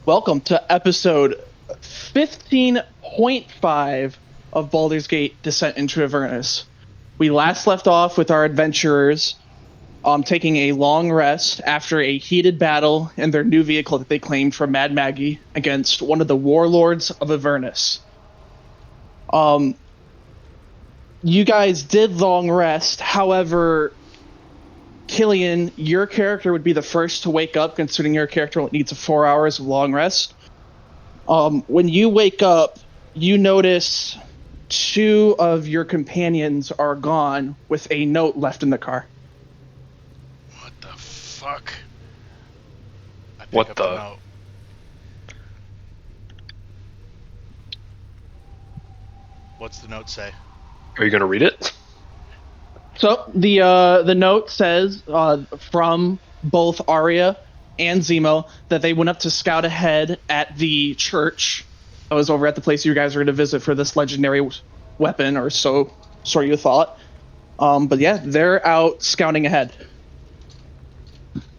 Welcome to episode 15.5 of Baldur's Gate Descent into Avernus. We last left off with our adventurers taking a long rest after a heated battle in their new vehicle that they claimed from Mad Maggie against one of the warlords of Avernus. You guys did long rest, however, Killian, your character would be the first to wake up, considering your character only needs 4 hours of long rest. When you wake up, you notice two of your companions are gone with a note left in the car. What the fuck? I pick What up the? note. What's the note say? Are you gonna read it? So the note says from both Arya and Zemo that they went up to scout ahead at the church that was over at the place you guys were going to visit for this legendary weapon, or so you thought. But yeah, they're out scouting ahead.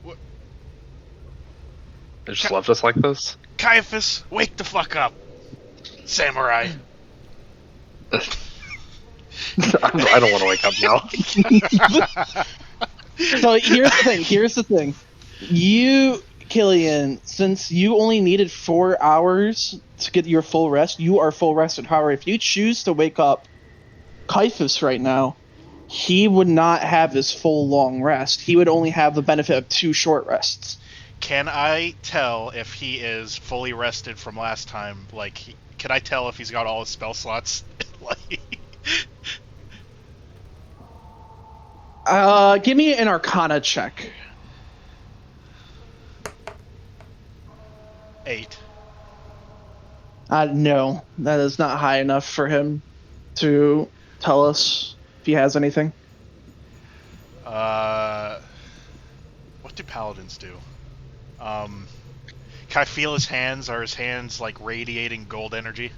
What? They just left us like this? Caiaphas, wake the fuck up! Samurai! I don't want to wake up now. So here's the thing. You, Killian, since you only needed 4 hours to get your full rest, you are full rested. However, if you choose to wake up Caiaphas right now, he would not have his full long rest. He would only have the benefit of 2 short rests. Can I tell if he is fully rested from last time? Can I tell if he's got all his spell slots? Give me an Arcana check. 8. No, that is not high enough for him to tell us if he has anything. What do paladins do? Can I feel his hands? Are his hands like radiating gold energy?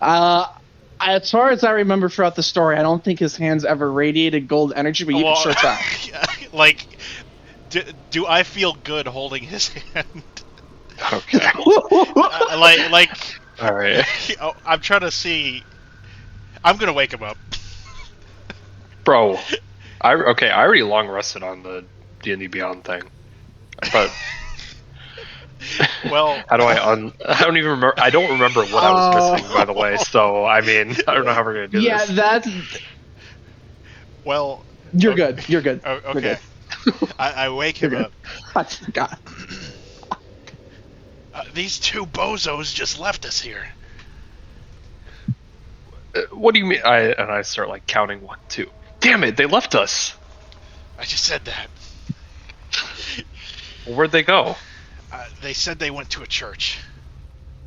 As far as I remember throughout the story, I don't think his hands ever radiated gold energy, but you can sure try. Do I feel good holding his hand? Okay. All right. I'm trying to see. I'm gonna wake him up. Bro, I already long rested on the D&D Beyond thing. But Well, how do I don't even remember. I don't remember what I was missing, by the way. So I mean, I don't know how we're gonna do this. Yeah, that's. Well, You're good. You're good. Okay. You're good. I wake him up. God. These two bozos just left us here. What do you mean? I start like counting 1, 2. Damn it! They left us. I just said that. Where'd they go? They said they went to a church.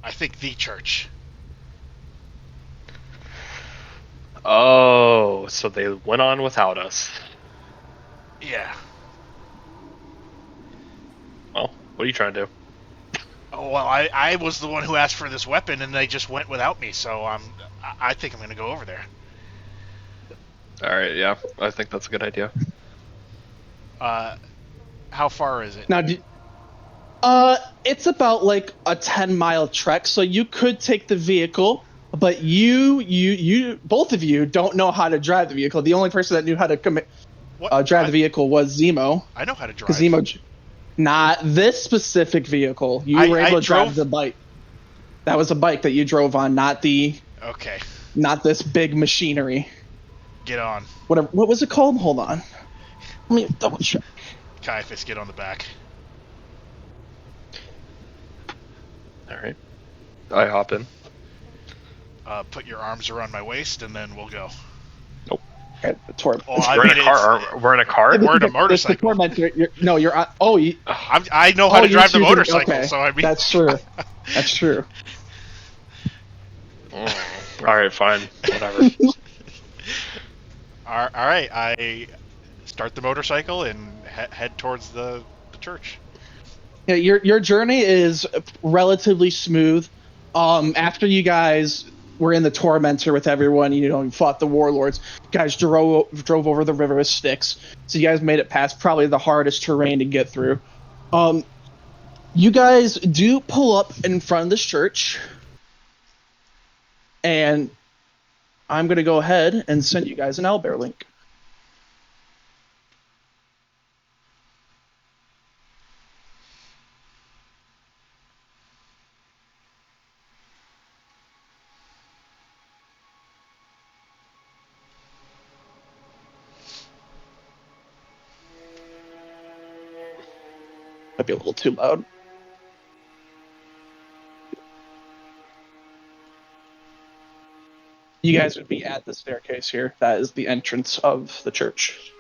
I think the church. Oh, so they went on without us. Yeah. Well, what are you trying to do? Oh, well, I was the one who asked for this weapon, and they just went without me. So I think I'm gonna go over there. All right, yeah, I think that's a good idea. How far is it? Now, it's about like a 10-mile trek, so you could take the vehicle, but you both of you don't know how to drive the vehicle. The only person that knew how to drive the vehicle was Zemo. I know how to drive. Because Zemo, not this specific vehicle. You were able to drive the bike. That was a bike that you drove on, not this big machinery. Get on. What was it called? Hold on. Let me double check. Caiaphas, get on the back. All right, I hop in. Put your arms around my waist, and then we'll go. Nope. Okay, We're in a car. We're in a car. We're in a motorcycle. It's the tormentor. You're on. Oh, I know how to drive the motorcycle, okay. so I mean. That's true. That's true. All right, fine, whatever. All right, I start the motorcycle and head towards the church. Yeah, your journey is relatively smooth. After you guys were in the tormentor with everyone, you fought the warlords. You guys drove over the river with sticks, so you guys made it past probably the hardest terrain to get through. You guys do pull up in front of this church, and I'm going to go ahead and send you guys an owlbear link. Might be a little too loud. You guys would be at the staircase here. That is the entrance of the church.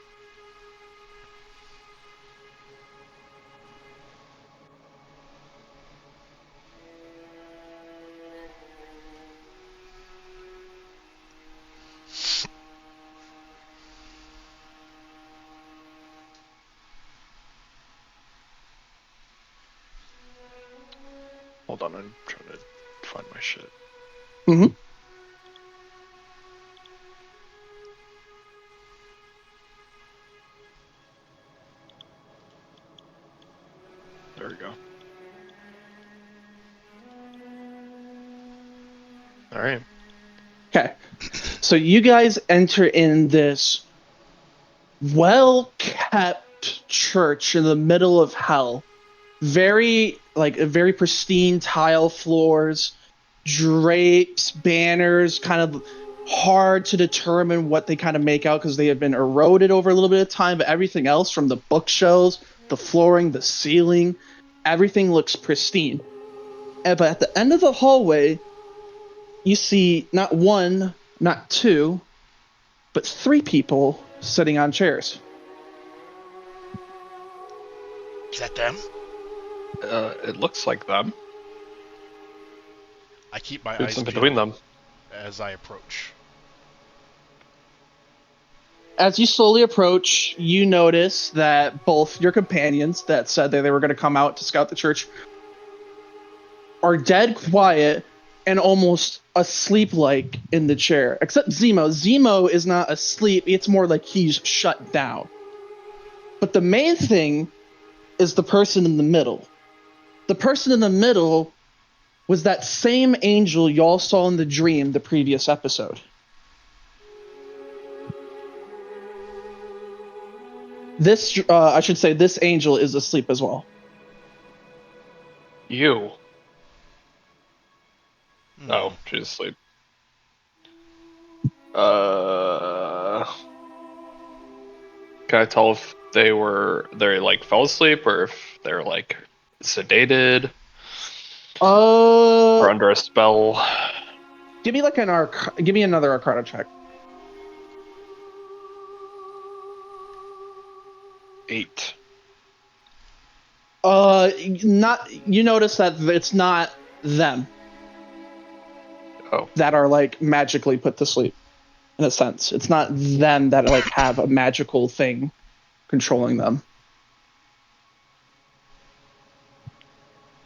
Hold on, I'm trying to find my shit. Mm-hmm. There we go. All right. Okay. So you guys enter in this well-kept church in the middle of hell. Very pristine tile floors, drapes, banners, kind of hard to determine what they kind of make out because they have been eroded over a little bit of time, but everything else from the bookshelves, the flooring, the ceiling, everything looks pristine. But at the end of the hallway, you see not one, not two, but three people sitting on chairs. Is that them? It looks like them. I keep my Who's eyes in peeled between them? as I approach. As you slowly approach, you notice that both your companions that said that they were going to come out to scout the church are dead quiet and almost asleep-like in the chair. Except Zemo. Zemo is not asleep. It's more like he's shut down. But the main thing is the person in the middle. The person in the middle was that same angel y'all saw in the dream the previous episode. This, I should say, this angel is asleep as well. You. Hmm. Oh, she's asleep. Can I tell if they like fell asleep or if they're like sedated or under a spell? Give me like give me another Arcana check. 8. You notice that it's not them. Oh. That are like magically put to sleep. In a sense, it's not them that like have a magical thing controlling them.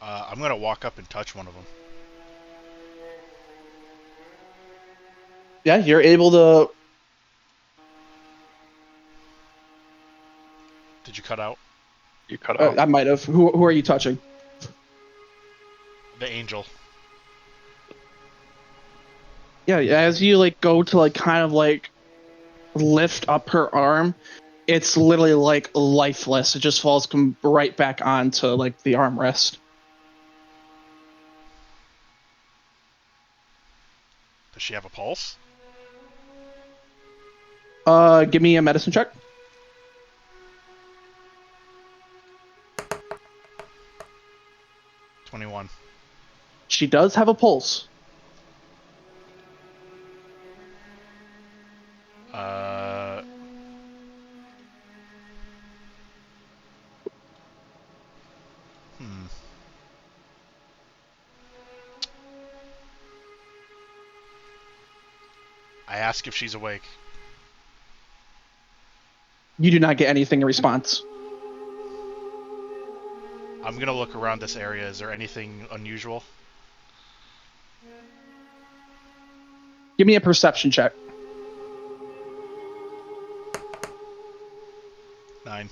I'm gonna walk up and touch one of them. Yeah, you're able to. Did you cut out? You cut out. I might have. Who are you touching? The angel. Yeah, as you like go to like kind of like lift up her arm, it's literally like lifeless. It just falls right back onto like the armrest. Does she have a pulse? Give me a medicine check. 21. She does have a pulse. Hmm. I ask if she's awake. You do not get anything in response. I'm gonna look around this area. Is there anything unusual? Give me a perception check. 9.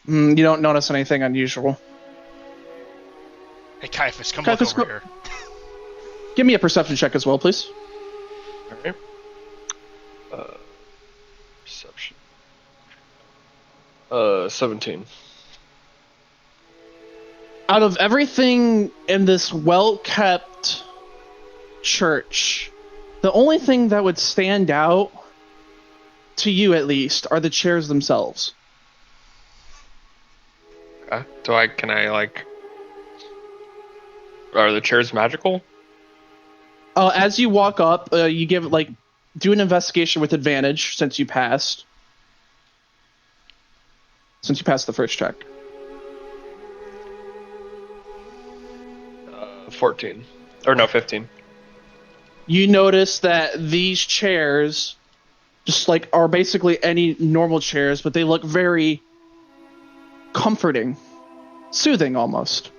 You don't notice anything unusual. Hey, Caiaphas, come Caiaphas, look over here. Give me a perception check as well, please. All right. Perception. 17. Out of everything in this well-kept church, the only thing that would stand out, to you at least, are the chairs themselves. Okay. Can I like? Are the chairs magical? As you walk up, you give do an investigation with advantage since you passed. Since you passed the first check. 14. Or no, 15. You notice that these chairs just are basically any normal chairs, but they look very comforting, soothing almost.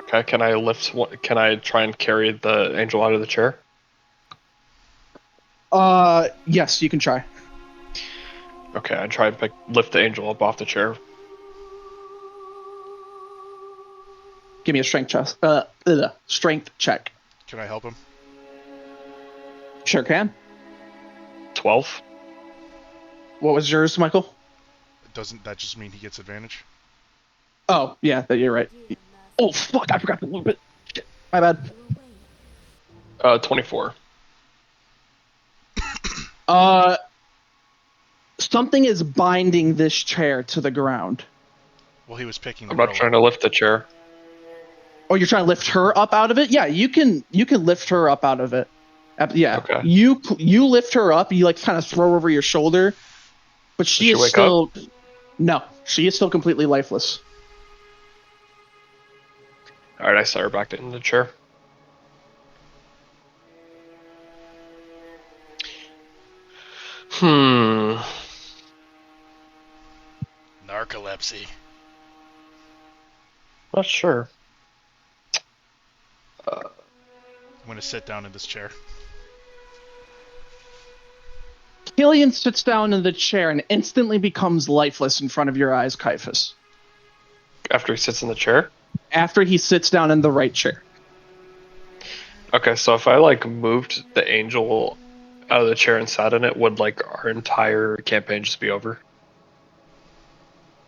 Okay. Can I lift one? Can I try and carry the angel out of the chair? Yes, you can try. Okay. I try and lift the angel up off the chair. Give me a strength check. Can I help him? Sure can. 12. What was yours, Michael? Doesn't that just mean he gets advantage? Oh, yeah, you're right. Oh, fuck, I forgot a little bit. Shit, my bad. 24. Something is binding this chair to the ground. Well, he was picking the I'm not row trying up. to lift the chair. Oh, you're trying to lift her up out of it? Yeah, you can lift her up out of it. Yeah. Okay. You lift her up, you kind of throw her over your shoulder, but she she is wake still No, she is still completely lifeless. All right. I set her back in the chair. Narcolepsy. Not sure. I'm gonna sit down in this chair. Killian sits down in the chair and instantly becomes lifeless in front of your eyes, Caiaphas. After he sits in the chair? After he sits down in the right chair. Okay, so if I moved the angel out of the chair and sat in it, would our entire campaign just be over?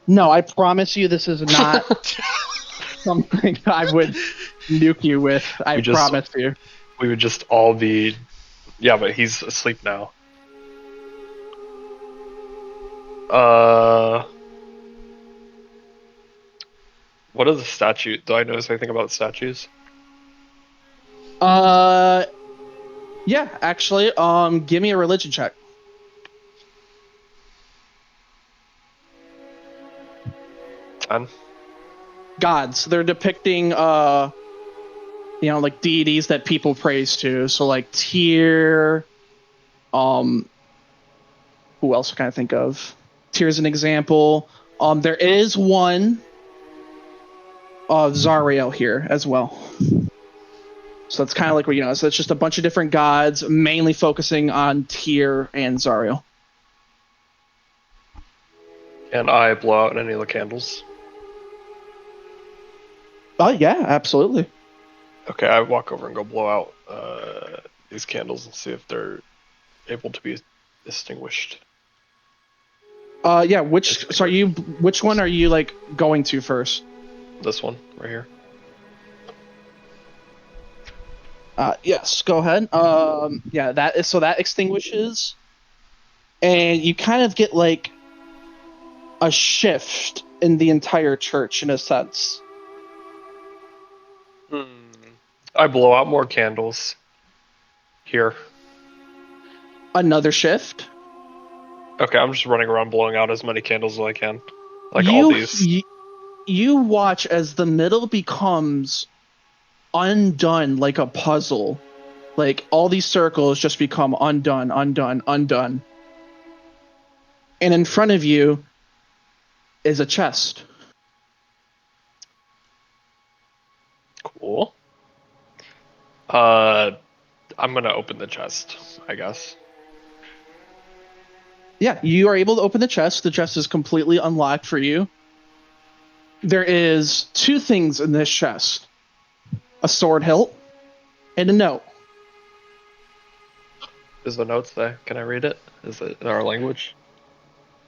No, I promise you this is not something I would nuke you with. I promise you. We would just all be. Yeah, but he's asleep now. What are the statues? Do I notice anything about the statues? Yeah, actually, give me a religion check. 10. Gods. They're depicting, deities that people praise to. So, Tyr, who else can I think of? Tyr's an example. There is one of Zariel here as well. So that's kind of so it's just a bunch of different gods, mainly focusing on Tyr and Zariel. And I blow out any of the candles. Oh, yeah, absolutely. Okay, I walk over and go blow out these candles and see if they're able to be extinguished. Yeah, which one are you going to first? This one right here. Yes, go ahead. Yeah, that extinguishes, and you kind of get a shift in the entire church in a sense. I blow out more candles. Here. Another shift. Okay, I'm just running around blowing out as many candles as I can. All these. You watch as the middle becomes undone like a puzzle. All these circles just become undone, undone, undone. And in front of you is a chest. Cool. I'm gonna open the chest, I guess. Yeah, you are able to open the chest. The chest is completely unlocked for you. There is 2 things in this chest: a sword hilt and a note. Is the notes there? Can I read it? Is it in our language?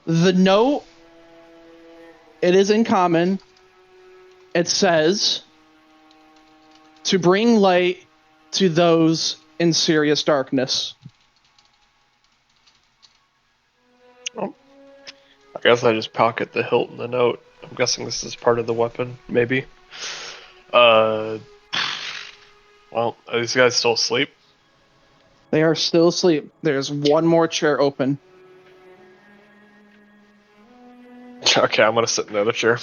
The note, it is in common. It says, "To bring light to those in serious darkness." Oh. I guess I just pocket the hilt and the note. I'm guessing this is part of the weapon, maybe. Well, are these guys still asleep? They are still asleep. There's 1 more chair open. Okay, I'm gonna sit in the other chair.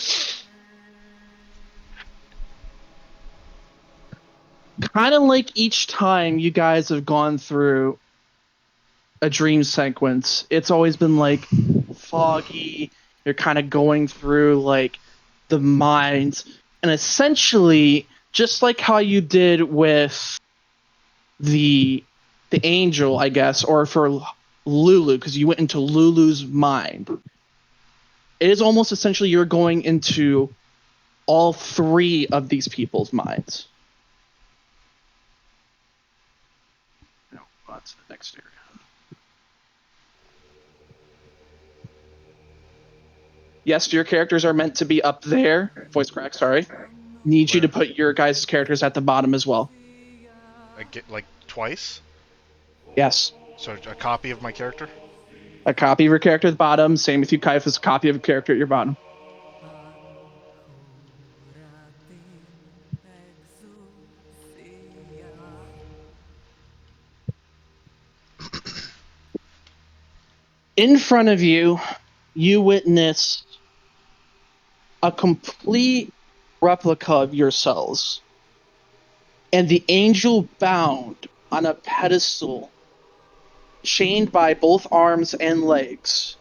Kind of like each time you guys have gone through a dream sequence, it's always been like foggy. You're kind of going through like the minds, and essentially, just like how you did with the angel, I guess, or for Lulu, because you went into Lulu's mind. It is almost essentially you're going into all 3 of these people's minds. No, that's the next area. Yes, your characters are meant to be up there. Voice crack, sorry. Need you to put your guys' characters at the bottom as well. I get like twice. Yes. So a copy of my character. A copy of your character at the bottom. Same with you, Caiaphas. A copy of a character at your bottom. In front of you, you witness a complete replica of yourselves, and the angel bound on a pedestal, chained by both arms and legs,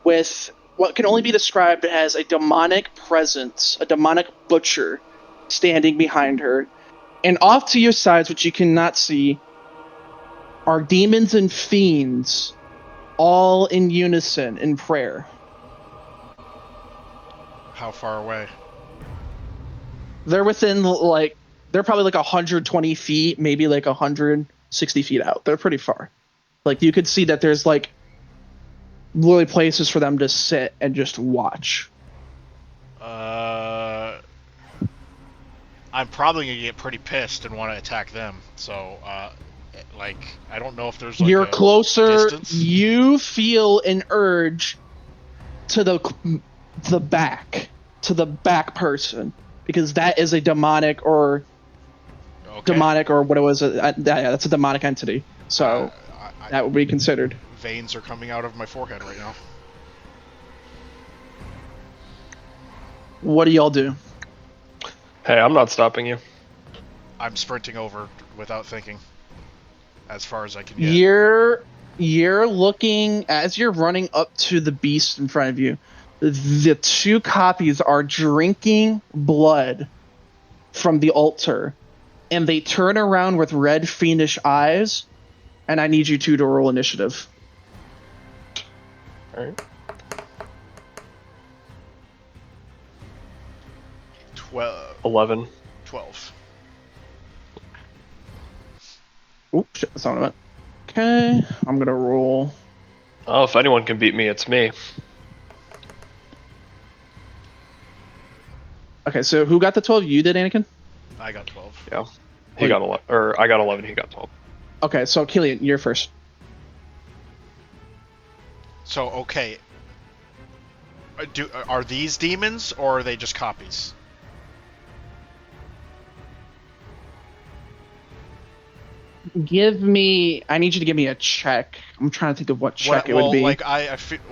with what can only be described as a demonic presence, a demonic butcher standing behind her. And off to your sides, which you cannot see, are demons and fiends, all in unison in prayer. How far away? They're within like they're probably like 120 feet, maybe like 160 feet out. They're pretty far. Like you could see that there's like literally places for them to sit and just watch. I'm probably gonna get pretty pissed and want to attack them. So, like, I don't know if there's like You're a closer. distance. You feel an urge to the back, to the back person, because that is a demonic or what it was. Yeah, that's a demonic entity. So that would be considered. Veins are coming out of my forehead right now. What do y'all do? Hey, I'm not stopping you. I'm sprinting over without thinking. As far as I can get. You're looking as you're running up to the beast in front of you. The 2 copies are drinking blood from the altar, and they turn around with red fiendish eyes. And I need you 2 to roll initiative. All right. 11. 12. Oops, shit, that's not what I meant. Okay, I'm gonna roll. Oh, if anyone can beat me, it's me. Okay, so who got the 12? You did, Anakin? I got 12. Yeah. He got 11, or I got 11, he got 12. Okay, so Killian, you're first. So, okay. Are these demons, or are they just copies? I need you to give me a check. I'm trying to think of what check it would be. Like,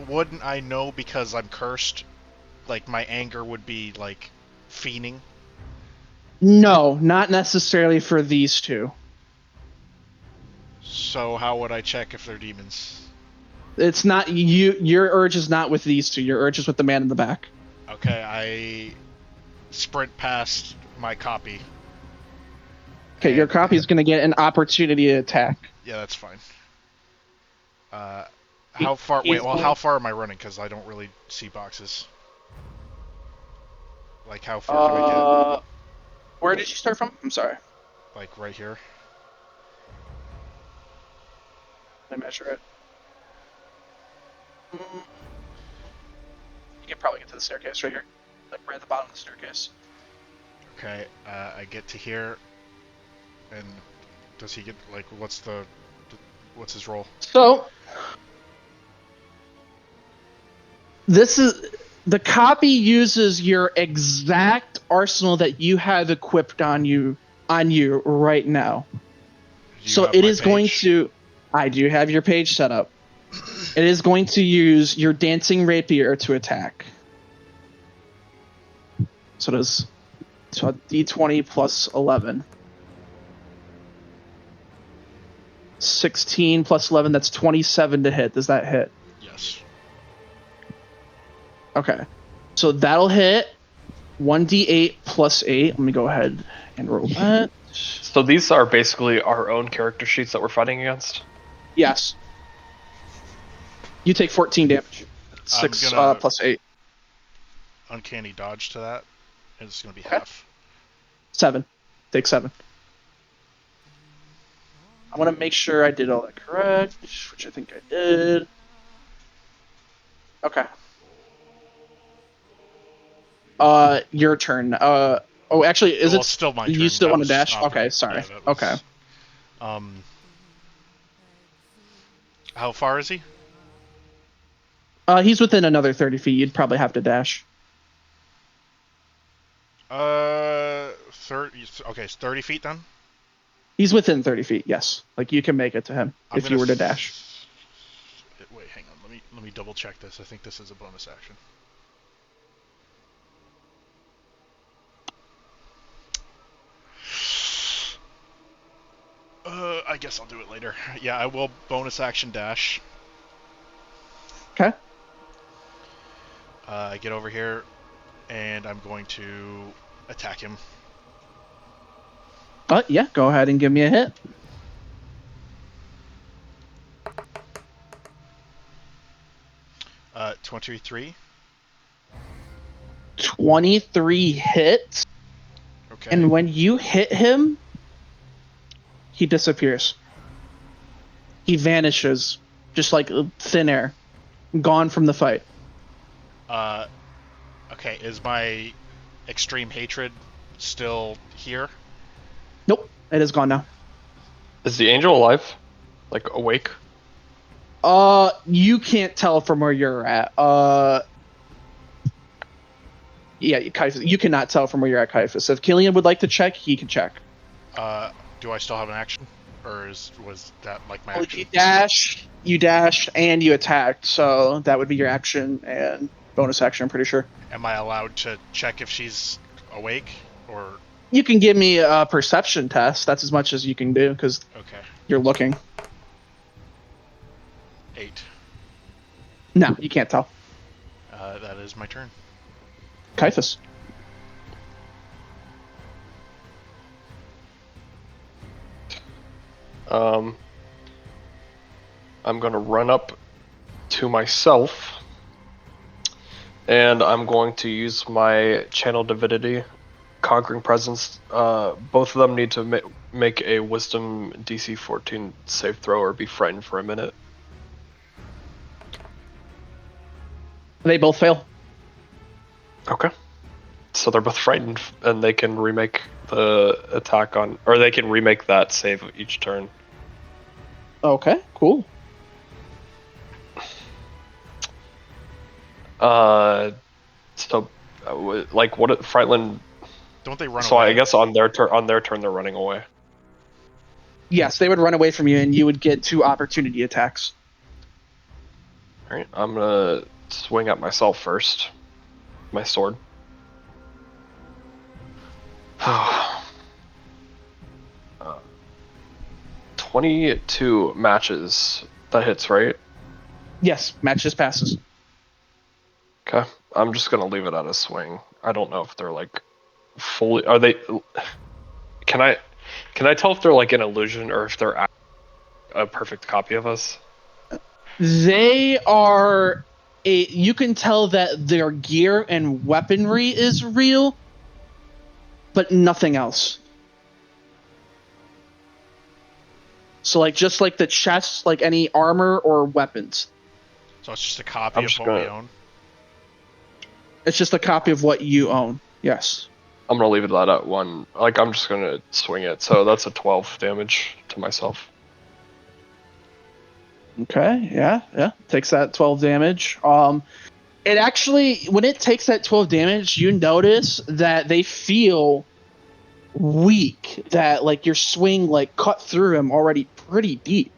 wouldn't I know because I'm cursed? Like, my anger would be, like, fiending? No, not necessarily for these 2. So how would I check if they're demons? It's not you. Your urge is not with these 2. Your urge is with the man in the back. Okay, I sprint past my copy. Okay, your copy is going to get an opportunity to attack. Yeah, that's fine. How far? He's Wait, well, going- how far am I running? Because I don't really see boxes. Like, how far can I get? Where did you start from? I'm sorry. Like, right here? Let me measure it. You can probably get to the staircase right here. Like right at the bottom of the staircase. Okay, I get to here, and does he get, like, what's his role? So this is the copy uses your exact arsenal that you have equipped on you right now. Do you So have it my is going page? to. I do have your page set up. It is going to use your dancing rapier to attack. So it is so d20 plus 11. 16 plus 11, that's 27 to hit. Does that hit? Yes. Okay. So that'll hit 1d8 plus 8. Let me go ahead and roll that. So these are basically our own character sheets that we're fighting against. Yes. You take 14 damage. 6 gonna- plus 8. Uncanny dodge to that. It's gonna be Okay. half. 7. Take 7. I want to make sure I did all that correct, which I think I did. Okay. Your turn. Actually, is Well, it it's still my you turn. still That want to was dash? operate- Okay, sorry. yeah, that was- Okay. How far is he? He's within another 30 feet. You'd probably have to dash. 30. Okay, it's 30 feet then. He's within 30 feet. Yes, like you can make it to him I'm if you gonna were to dash. Wait, hang on. Let me double check this. I think this is a bonus action. I guess I'll do it later. Yeah, I will bonus action dash. Okay. I get over here, and I'm going to attack him. Yeah, go ahead and give me a hit. 23. 23 hits, Okay. and when you hit him, he disappears. He vanishes, just like thin air, gone from the fight. Okay, is my extreme hatred still here? Nope, it is gone now. Is the angel alive? Like awake? You can't tell from where you're at. Yeah, Caiaphas, you cannot tell from where you're at, Caiaphas. If Killian would like to check, he can check. Do I still have an action? Or was that like my Well, action? you dashed, and you attacked, so that would be your action and bonus action, I'm pretty sure. Am I allowed to check if she's awake? Or... You can give me a perception test. That's as much as you can do, because Okay. you're looking. 8. No, you can't tell. That is my turn. Caiaphas. I'm gonna run up to myself, and I'm going to use my channel divinity, conquering presence. Both of them need to make a wisdom DC 14 save throw or be frightened for a minute. They both fail. Okay. So they're both frightened, and they can remake the attack on, or they can remake that save each turn. Okay, cool. So, like, what? Frightland. Don't they run So away? I guess on their turn, they're running away. Yes, they would run away from you, and you would get 2 opportunity attacks. All right, I'm gonna swing at myself first. My sword. 22 matches. That hits, right? Yes, match just passes. Okay. I'm just gonna leave it at a swing. I don't know if they're like fully. Are they? Can I tell if they're like an illusion or if they're a perfect copy of us? They are you can tell that their gear and weaponry is real, but nothing else. So like just like the chests, like any armor or weapons. So it's just a copy I'm of just what we gonna- own. It's just a copy of what you own. Yes. I'm gonna leave that at 1. Like, I'm just gonna swing it. So that's a 12 damage to myself. Okay, yeah. Takes that 12 damage. It actually, when it takes that 12 damage, you notice that they feel weak. That like your swing like cut through him already pretty deep.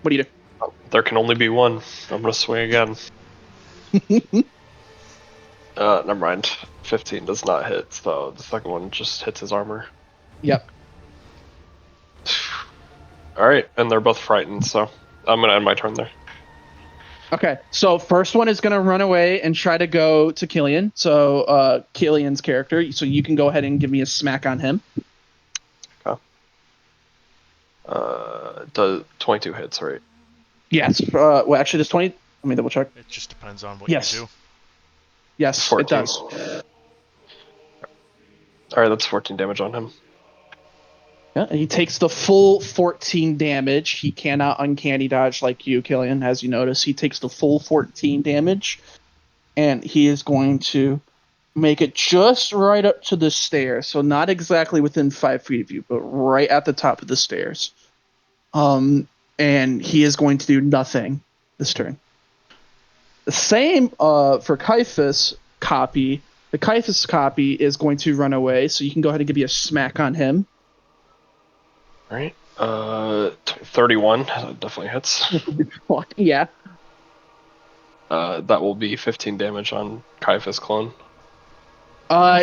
What do you There can only be one. I'm gonna swing again. do? Never mind. 15 does not hit, so the second one just hits his armor. Yep. Alright, and they're both frightened, so I'm gonna end my turn there. Okay, so first one is gonna run away and try to go to Killian. So Killian's character. So you can go ahead and give me a smack on him. Does 22 hits, right? Yes. Well, actually, there's 20. Let me double check. It just depends on what Yes. you do. Yes, 14. it does. Alright, that's 14 damage on him. Yeah, and he takes the full 14 damage. He cannot uncanny dodge like you, Killian, as you notice. He takes the full 14 damage, and he is going to make it just right up to the stairs. So not exactly within 5 feet of you, but right at the top of the stairs. And he is going to do nothing this turn. The same for Caiaphas copy. The Caiaphas copy is going to run away, so you can go ahead and give me a smack on him. Alright. 31 definitely hits. Yeah. That will be 15 damage on Caiaphas clone.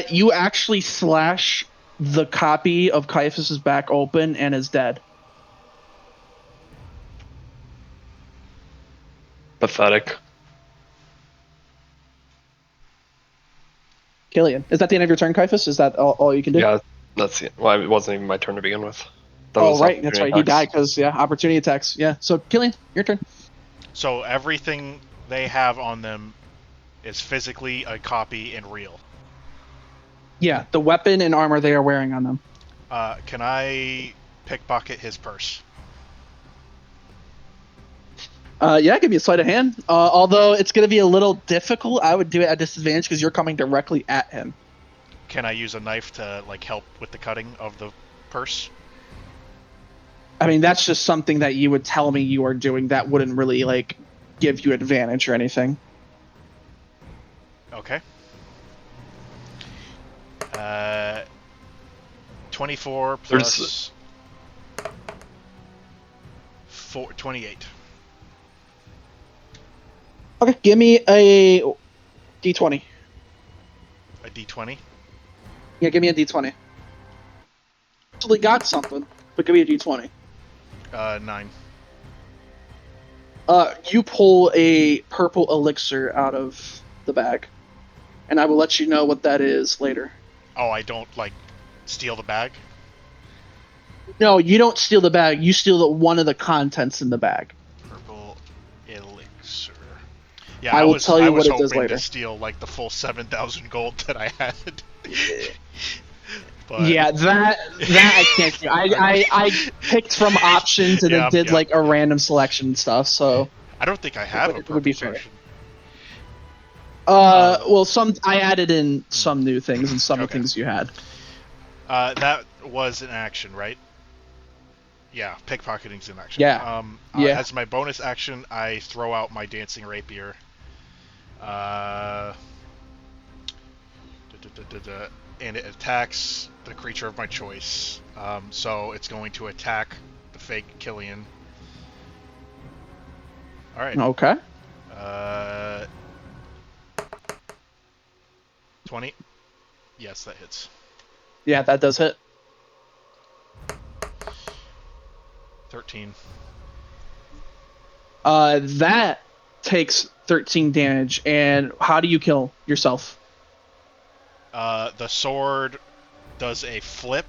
You actually slash the copy of Caiaphas's back open and is dead. Pathetic. Killian. Is that the end of your turn, Caiaphas? Is that all you can do? Yeah, that's it. Well, it wasn't even my turn to begin with. That Oh, was right. That's right. He opportunity died attacks. because, yeah, opportunity attacks. Yeah. So, Killian, your turn. So everything they have on them is physically a copy and real. Yeah, the weapon and armor they are wearing on them. Can I pickpocket his purse? Yeah, give me a sleight of hand. Although it's going to be a little difficult, I would do it at disadvantage because you're coming directly at him. Can I use a knife to like help with the cutting of the purse? I mean, that's just something that you would tell me you are doing. That wouldn't really like give you advantage or anything. Okay. 24 plus 28. Okay, give me a d20. A d20? Yeah, give me a d20. Actually got something, but give me a d20. 9. You pull a purple elixir out of the bag, and I will let you know what that is later. Oh, I don't like steal the bag? No, you don't steal the bag. You steal one of the contents in the bag. Purple elixir. Yeah, I will tell you I was what it does hoping later. to steal like the full 7,000 gold that I had. But Yeah, that I can't do. I picked from options and then did like a random selection and stuff. So I don't think I have a it would be purple fair. potion. Well, some I added in some new things and some of the Okay. things you had. That was an action, right? Yeah, pickpocketing's an action. Yeah. Yeah. As my bonus action, I throw out my dancing rapier. And it attacks the creature of my choice. So it's going to attack the fake Killian. All right. Okay. 20. Yes, that hits. Yeah, that does hit. 13. That takes 13 damage. And how do you kill yourself? The sword does a flip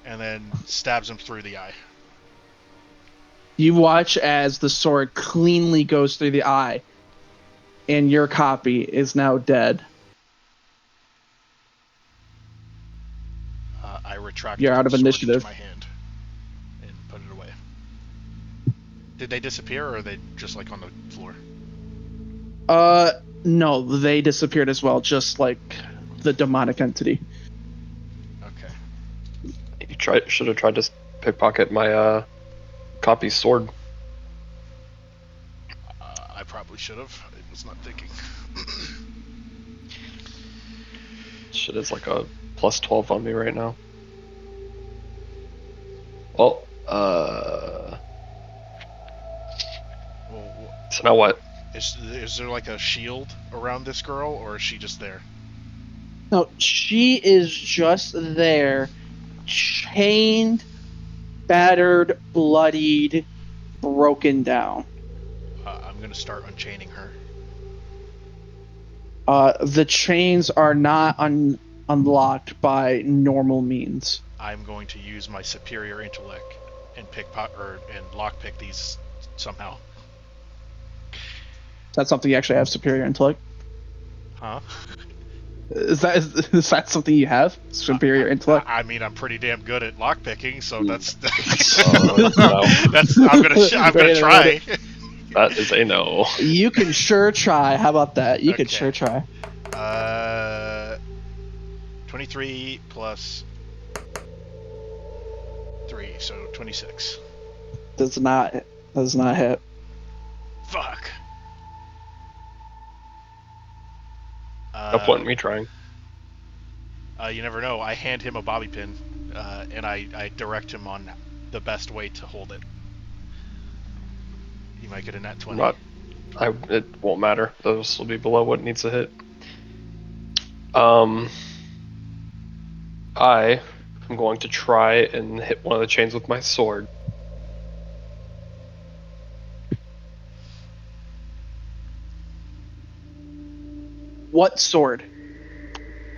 and then stabs him through the eye. You watch as the sword cleanly goes through the eye, and your copy is now dead. I retract You're out the of sword initiative. into my hand and put it away. Did they disappear, or are they just like on the floor? No, they disappeared as well, just like the demonic entity. Okay. You should have tried to pickpocket my copy sword. I probably should have. I was not thinking. Shit is like a plus 12 on me right now. Well, Well, so now what? is there like a shield around this girl, or is she just there? No, she is just there, chained, battered, bloodied, broken down. I'm gonna start unchaining her. The chains are not unlocked by normal means. I'm going to use my superior intellect and lockpick these somehow. That's something you actually have superior intellect. Huh? Is that something you have? Superior intellect? I mean, I'm pretty damn good at lockpicking, so that's No. I'm gonna try. That is a no. You can sure try. How about that? You can Okay. sure try. 23 plus 3, so 26. Does not hit. Fuck. No point in me trying. You never know. I hand him a bobby pin, and I direct him on the best way to hold it. He might get a nat 20. It won't matter. Those will be below what needs to hit. I am going to try and hit one of the chains with my sword. What sword?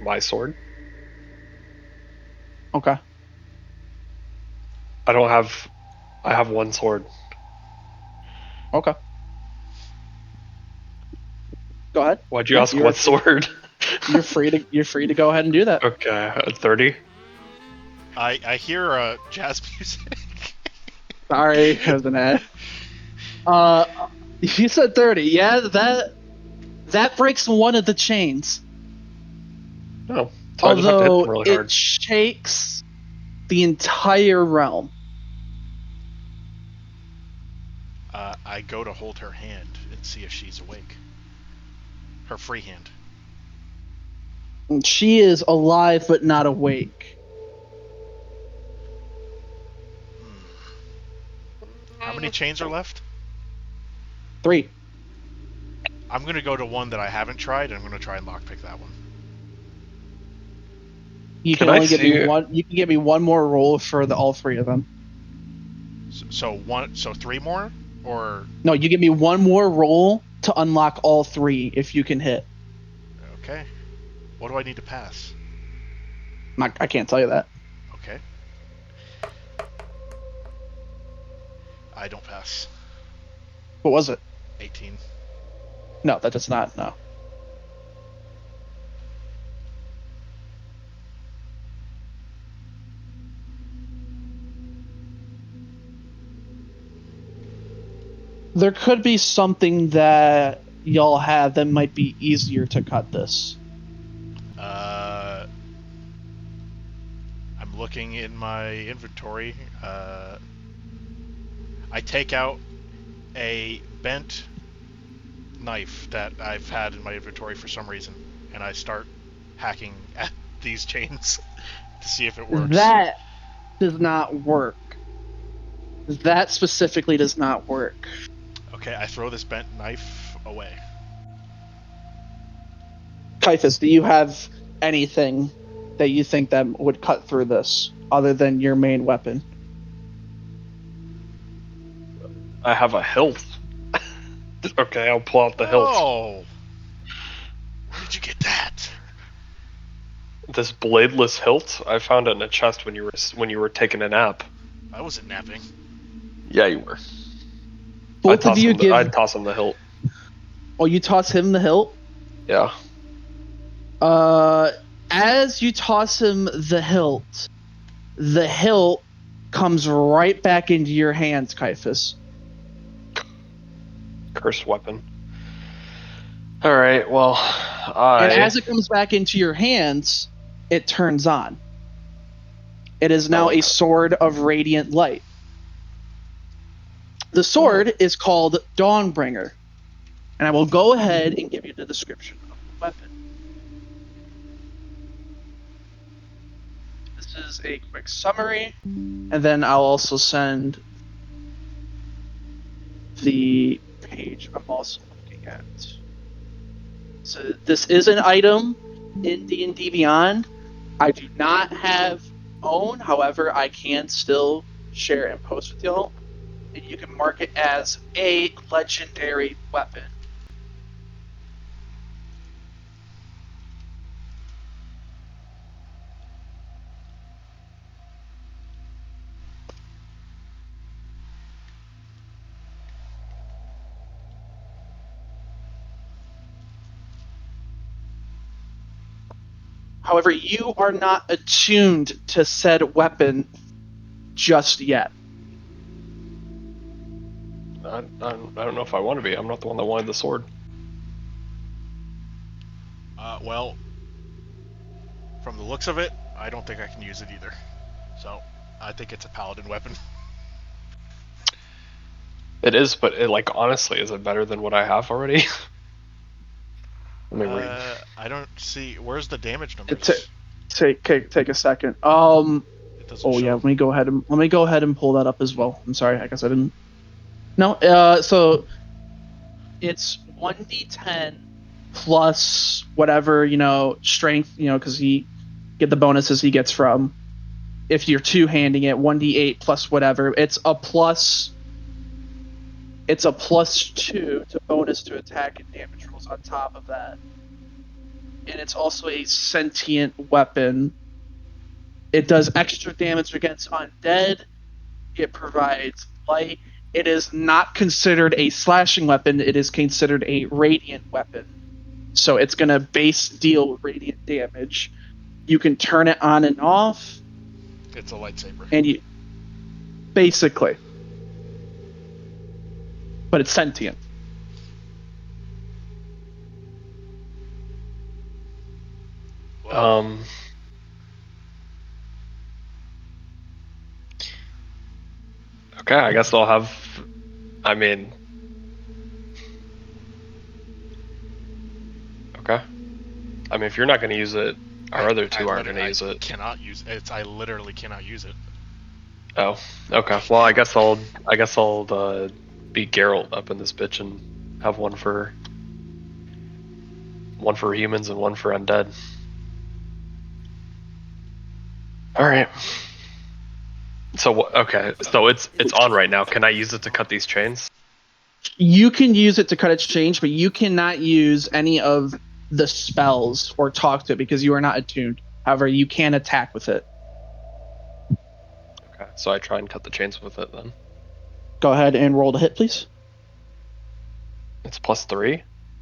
My sword. Okay. I have one sword. Okay. Go ahead. Why'd you ask what sword? You're free to go ahead and do that. Okay, 30. I hear jazz music. Sorry, I was an ad. You said 30. Yeah, that breaks one of the chains. No. So I just have to hit Although them really hard. it shakes the entire realm. I go to hold her hand and see if she's awake. Her free hand. She is alive but not awake. How many chains are left? 3. I'm gonna go to one that I haven't tried, and I'm gonna try and lockpick that one. You can only give me one. You can give me one more roll for all 3 of them. So 3 more, or no? You give me one more roll to unlock all 3 if you can hit. Okay. What do I need to pass? I can't tell you that. Okay. I don't pass. What was it? 18. No, that does not. No. There could be something that y'all have that might be easier to cut this. I'm looking in my inventory. I take out a bent knife that I've had in my inventory for some reason, and I start hacking at these chains to see if it works. That does not work. That specifically does not work. Okay, I throw this bent knife away. Kaifas, do you have anything that you think that would cut through this other than your main weapon? I have a hilt. Okay, I'll pull out the hilt. Oh! Where did you get that? This bladeless hilt, I found it in a chest when you were taking a nap. I wasn't napping. Yeah, you were. Both of you give. I'd toss him the hilt. Oh, you toss him the hilt? Yeah. As you toss him the hilt comes right back into your hands, Caiaphas. Cursed weapon. All right. Well, And as it comes back into your hands, it turns on. It is now a sword of radiant light. The sword is called Dawnbringer. And I will go ahead and give you the description of the weapon. This is a quick summary, and then I'll also send the page I'm also looking at. So this is an item in D&D Beyond. I do not have own, however, I can still share and post with y'all. And you can mark it as a legendary weapon. However, you are not attuned to said weapon just yet. I don't know if I want to be. I'm not the one that wanted the sword. Well, from the looks of it, I don't think I can use it either. So, I think it's a paladin weapon. It is, but honestly, is it better than what I have already? Let me read. I don't see. Where's the damage numbers? Take a second. It doesn't show. Yeah. Let me go ahead and pull that up as well. I'm sorry. I guess I didn't. No. So it's 1d10 plus whatever strength because he get the bonuses he gets from. If you're two-handing it, 1d8 plus whatever. It's a plus 2 to bonus to attack and damage rolls on top of that. And it's also a sentient weapon. It does extra damage against undead. It provides light. It is not considered a slashing weapon. It is considered a radiant weapon. So it's going to base deal radiant damage. You can turn it on and off. It's a lightsaber. And you basically. But it's sentient. Well, Okay, I guess I'll have. I mean. Okay. I mean, if you're not going to use it, our other two aren't going to use it. Cannot use it. I literally cannot use it. Oh, okay. Well, I guess I'll be Geralt up in this bitch and have one for humans and one for undead. All right. So okay, so it's on right now. Can I use it to cut these chains? You can use it to cut its chains, but you cannot use any of the spells or talk to it because you are not attuned. However, you can attack with it. Okay, so I try and cut the chains with it then. Go ahead and roll to hit, please. It's +3,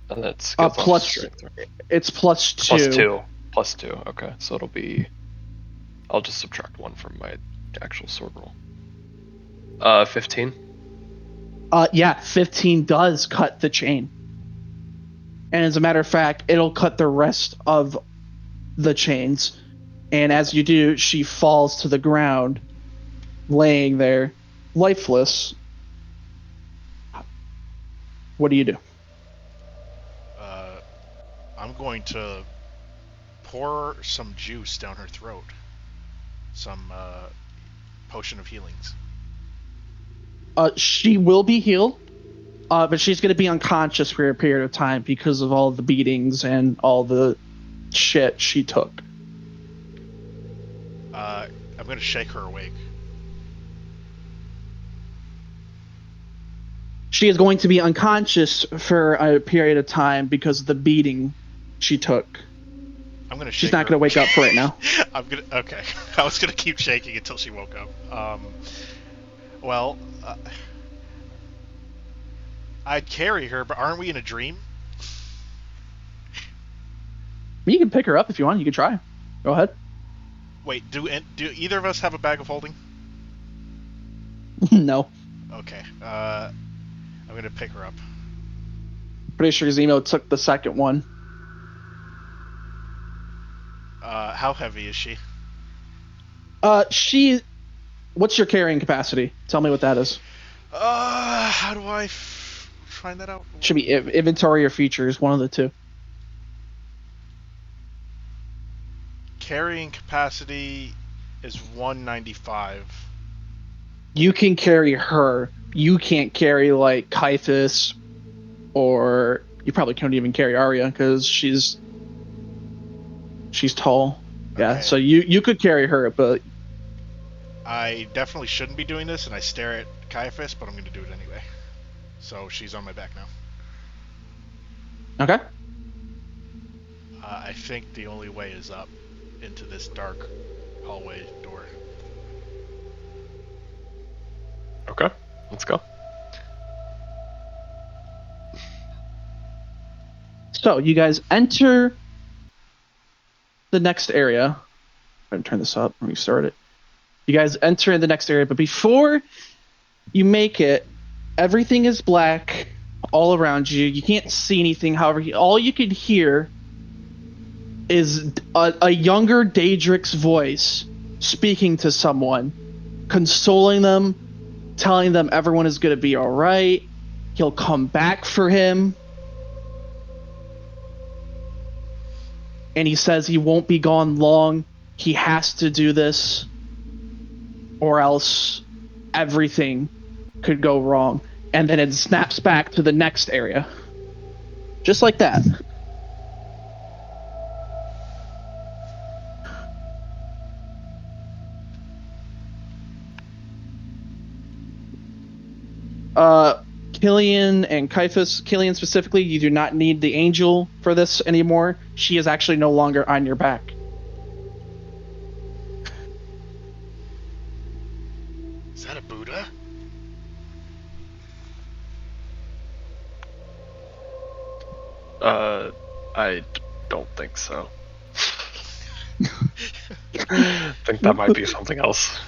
and it's it's +2. +2. Okay, so it'll be. I'll just subtract 1 from my actual sword roll. 15. Yeah, 15 does cut the chain. And as a matter of fact, it'll cut the rest of the chains. And as you do, she falls to the ground, laying there, lifeless. What do you do? I'm going to pour some juice down her throat. Some potion of healings. She will be healed, but she's going to be unconscious for a period of time because of all the beatings and all the shit she took. I'm going to shake her awake. She is going to be unconscious for a period of time because of the beating she took. I'm gonna. She's not going to wake up for it now. Okay. I was gonna keep shaking until she woke up. Well, I'd carry her, but aren't we in a dream? You can pick her up if you want. You can try. Go ahead. Wait, do either of us have a bag of holding? No. Okay. I'm gonna pick her up. Pretty sure Zemo took the second one. How heavy is she? What's your carrying capacity? Tell me what that is. How do I find that out? Should be inventory or features, one of the two. Carrying capacity is 195. You can carry her. You can't carry like Caiaphas, or you probably can't even carry Arya because she's tall. Yeah, Okay. so you could carry her, but I definitely shouldn't be doing this, and I stare at Caiaphas, but I'm going to do it anyway. So she's on my back now. okay. I think the only way is up into this dark hallway door. Okay, let's go. So you guys enter the next area. I'm going to turn this up and restart it. You guys enter in the next area, but before you make it, everything is black all around you. You can't see anything. However, all you can hear is a younger Daedric's voice speaking to someone, consoling them, telling them everyone is going to be all right. He'll come back for him. And he says he won't be gone long. He has to do this, or else everything could go wrong. And then it snaps back to the next area. Just like that. Killian and Caiaphas, Killian specifically, you do not need the angel for this anymore. She is actually no longer on your back. Is that a Buddha? I don't think so. I think that might be something else.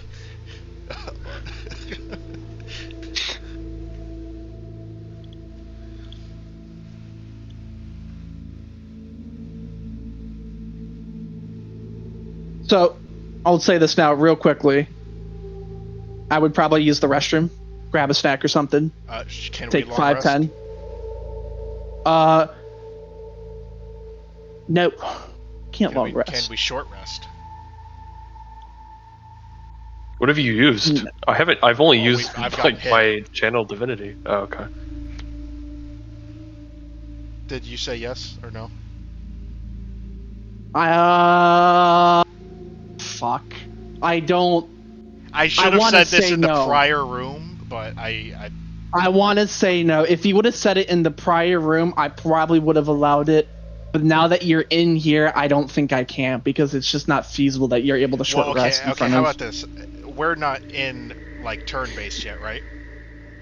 So, I'll say this now real quickly. I would probably use the restroom, grab a snack or something. Can Take we long 5, rest? 10. Nope. Can't long rest. Can we short rest? What have you used? I haven't. I've only Oh, used I've got like hit. my channel divinity. Oh, okay. Did you say yes or no? Fuck. I don't. I should have wanna said this say in the no. prior room, but I I want to say no. If you would have said it in the prior room, I probably would have allowed it. But now that you're in here, I don't think I can because it's just not feasible that you're able to short well, okay, rest in okay. front How of. about this? We're not in like turn-based yet, right?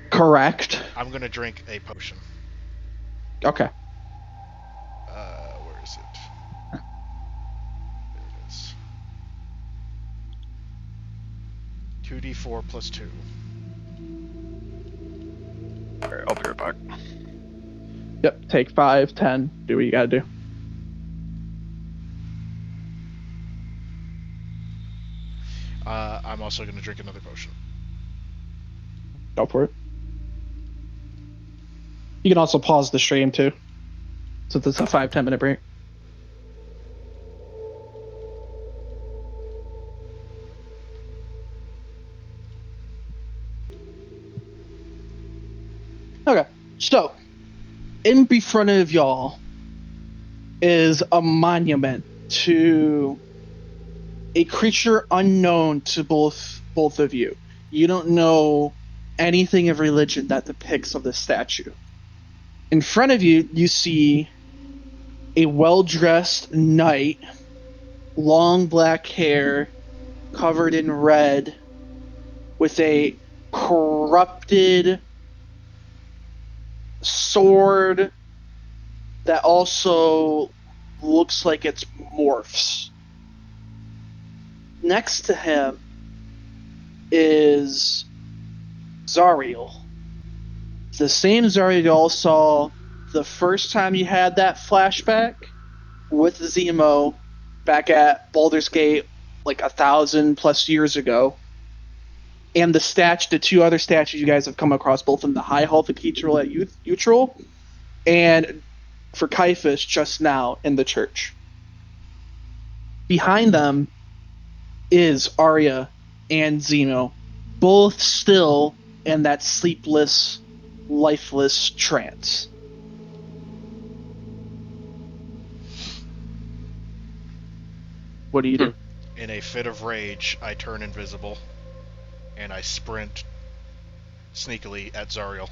Correct. I'm gonna drink a potion. Okay. Where is it? There it is. 2d4 plus 2. Alright, I'll be right back. Yep. Take 5, 10. Do what you gotta do. I'm also gonna drink another potion. Go for it. You can also pause the stream too, since it's a 5-10 minute break. Okay, so in front of y'all is a monument to a creature unknown to both of you. You don't know anything of religion that depicts of this statue. In front of you, you see a well-dressed knight, long black hair, covered in red, with a corrupted sword that also looks like it's morphs. Next to him is Zariel. The same Zariel you all saw the first time you had that flashback with Zemo back at Baldur's Gate like 1,000+ years ago. And the two other statues you guys have come across, both in the High Hall Cathedral at Utril and for Caiaphas just now in the church. Behind them is Arya and Zemo, both still in that sleepless, lifeless trance. What do you do? In a fit of rage, I turn invisible, and I sprint sneakily at Zariel.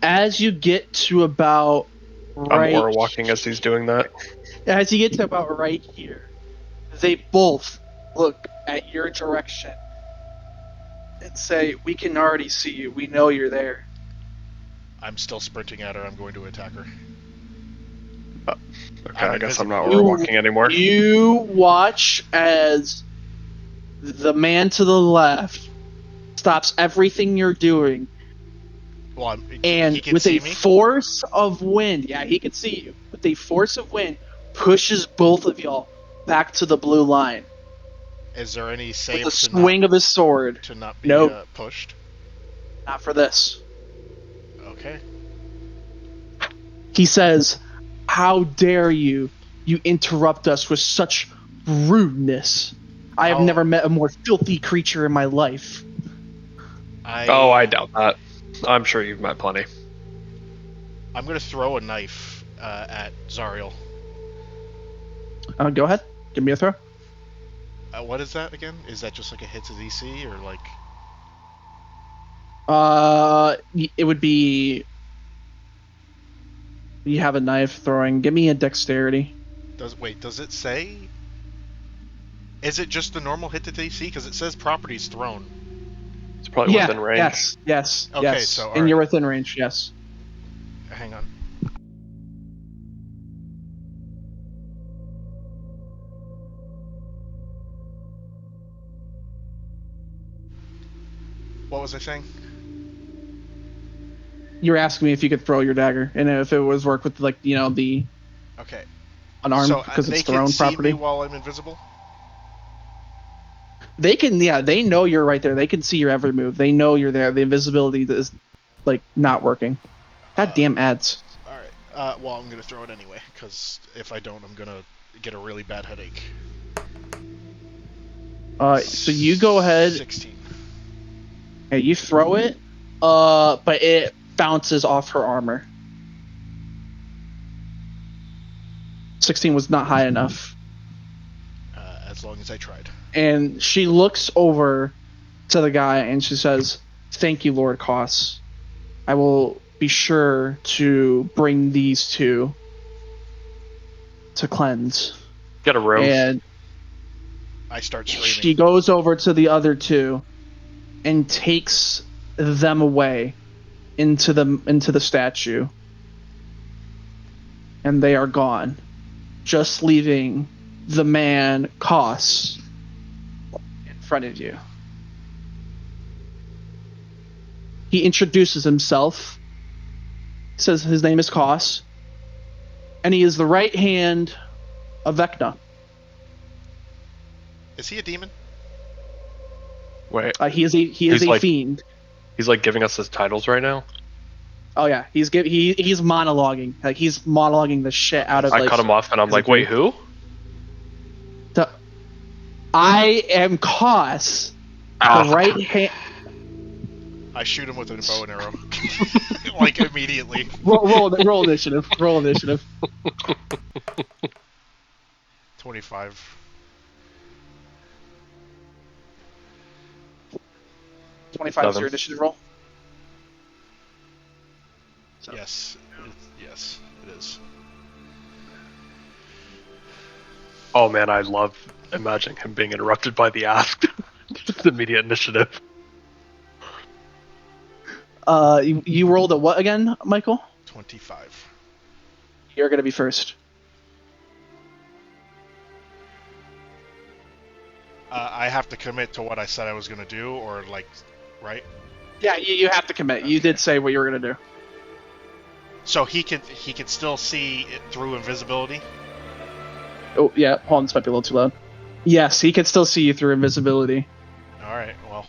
As you get to about I'm aura walking as he's doing that. As you get to about right here, they both look at your direction and say, "We can already see you. We know you're there." I'm still sprinting at her. I'm going to attack her. Okay, I guess I'm not You- aura walking anymore. You watch as the man to the left stops everything you're doing, Well, and he can with see a me? force of wind, yeah, he can see you. With a force of wind, pushes both of y'all back to the blue line. Is there any With save a to swing of his sword. not be No. pushed? Not for this. Okay. He says, "How dare you? You interrupt us with such rudeness. I have never met a more filthy creature in my life." I doubt that. I'm sure you've met plenty. I'm going to throw a knife at Zariel. Go ahead. Give me a throw. What is that again? Is that just like a hit to DC or like? It would be. You have a knife throwing. Give me a dexterity. Does it say? Is it just the normal hit to DC? Because it says properties thrown. It's probably within range. Yes. Okay, yes. so and you're within range. Yes. Hang on. What was I saying? You were asking me if you could throw your dagger, and if it was work with the Okay. unarmed So because it's they their can own see property. me while I'm invisible. They can, they know you're right there. They can see your every move. They know you're there. The invisibility is not working. God damn ads. All right. Well, I'm gonna throw it anyway because if I don't, I'm gonna get a really bad headache. So you go ahead. 16. And you throw it. But it bounces off her armor. 16 was not high enough. As long as I tried. And she looks over to the guy and she says, "Thank you, Lord Koss. I will be sure to bring these two to cleanse." Get a room. And I start screaming. she goes over to the other two and takes them away into the statue. And they are gone, just leaving the man Koss in front of you. He introduces himself, says his name is Koss, and he is the right hand of Vecna. Is he a demon? Wait. He is a fiend. He's giving us his titles right now. Oh yeah, he's monologuing. He's monologuing the shit out of. I cut him off and I'm like, "Wait, who?" I am Koss, the right hand. I shoot him with a bow and arrow, immediately. Roll initiative. Roll initiative. 25. 25 is your initiative roll. So. Yes, it is. Oh man, I love imagining him being interrupted by the ask. Just immediate initiative. You rolled a what again, Michael? 25. You're gonna be first. I have to commit to what I said I was gonna do, or like, right? Yeah, you have to commit. You Okay. did say what you were gonna do. So he could still see it through invisibility. Oh yeah, hold on, this might be a little too loud. Yes, he can still see you through invisibility. All right. Well,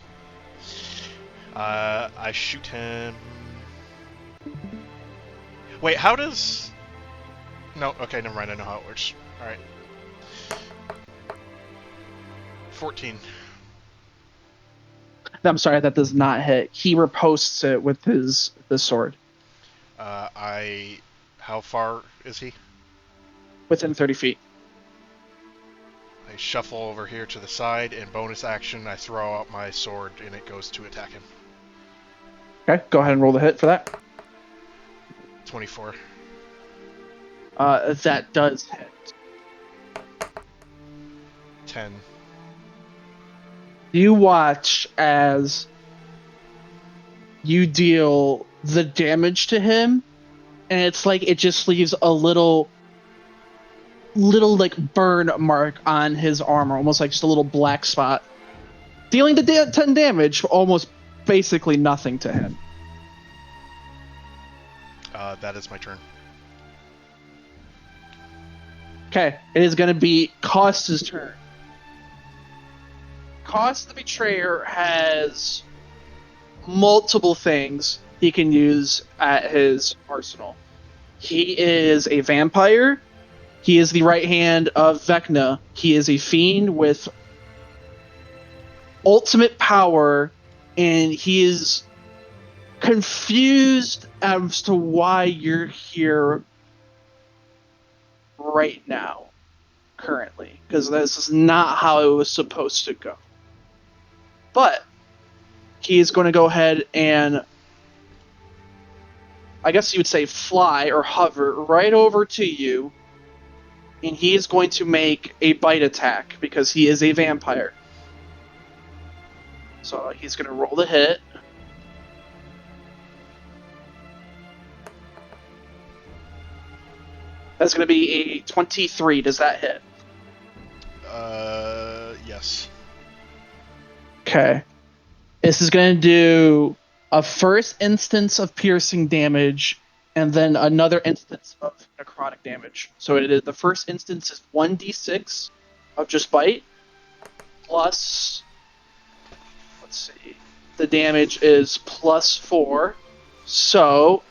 I shoot him. Wait, how does? No. Okay, never mind. I know how it works. All right. 14. I'm sorry, that does not hit. He riposts it with his sword How far is he? within 30 feet. I shuffle over here to the side, and bonus action, I throw out my sword, and it goes to attack him. Okay, go ahead and roll the hit for that. 24. That does hit. 10. You watch as you deal the damage to him, and it's like it just leaves a little like burn mark on his armor, almost like just a little black spot, dealing the 10 damage, almost basically nothing to him. That is my turn. Okay, it is going to be Cost's turn. Cost the Betrayer has multiple things he can use at his arsenal. He is a vampire. He is the right hand of Vecna. He is a fiend with ultimate power, and he is confused as to why you're here right now, currently, because this is not how it was supposed to go. But he is going to go ahead and, I guess you would say, fly or hover right over to you, and he is going to make a bite attack because he is a vampire. So he's going to roll the hit. That's going to be a 23. Does that hit? Yes. Okay. This is going to do a first instance of piercing damage and then another instance of necrotic damage. So it is, the first instance is 1d6 of just bite plus, let's see, the damage is +4. So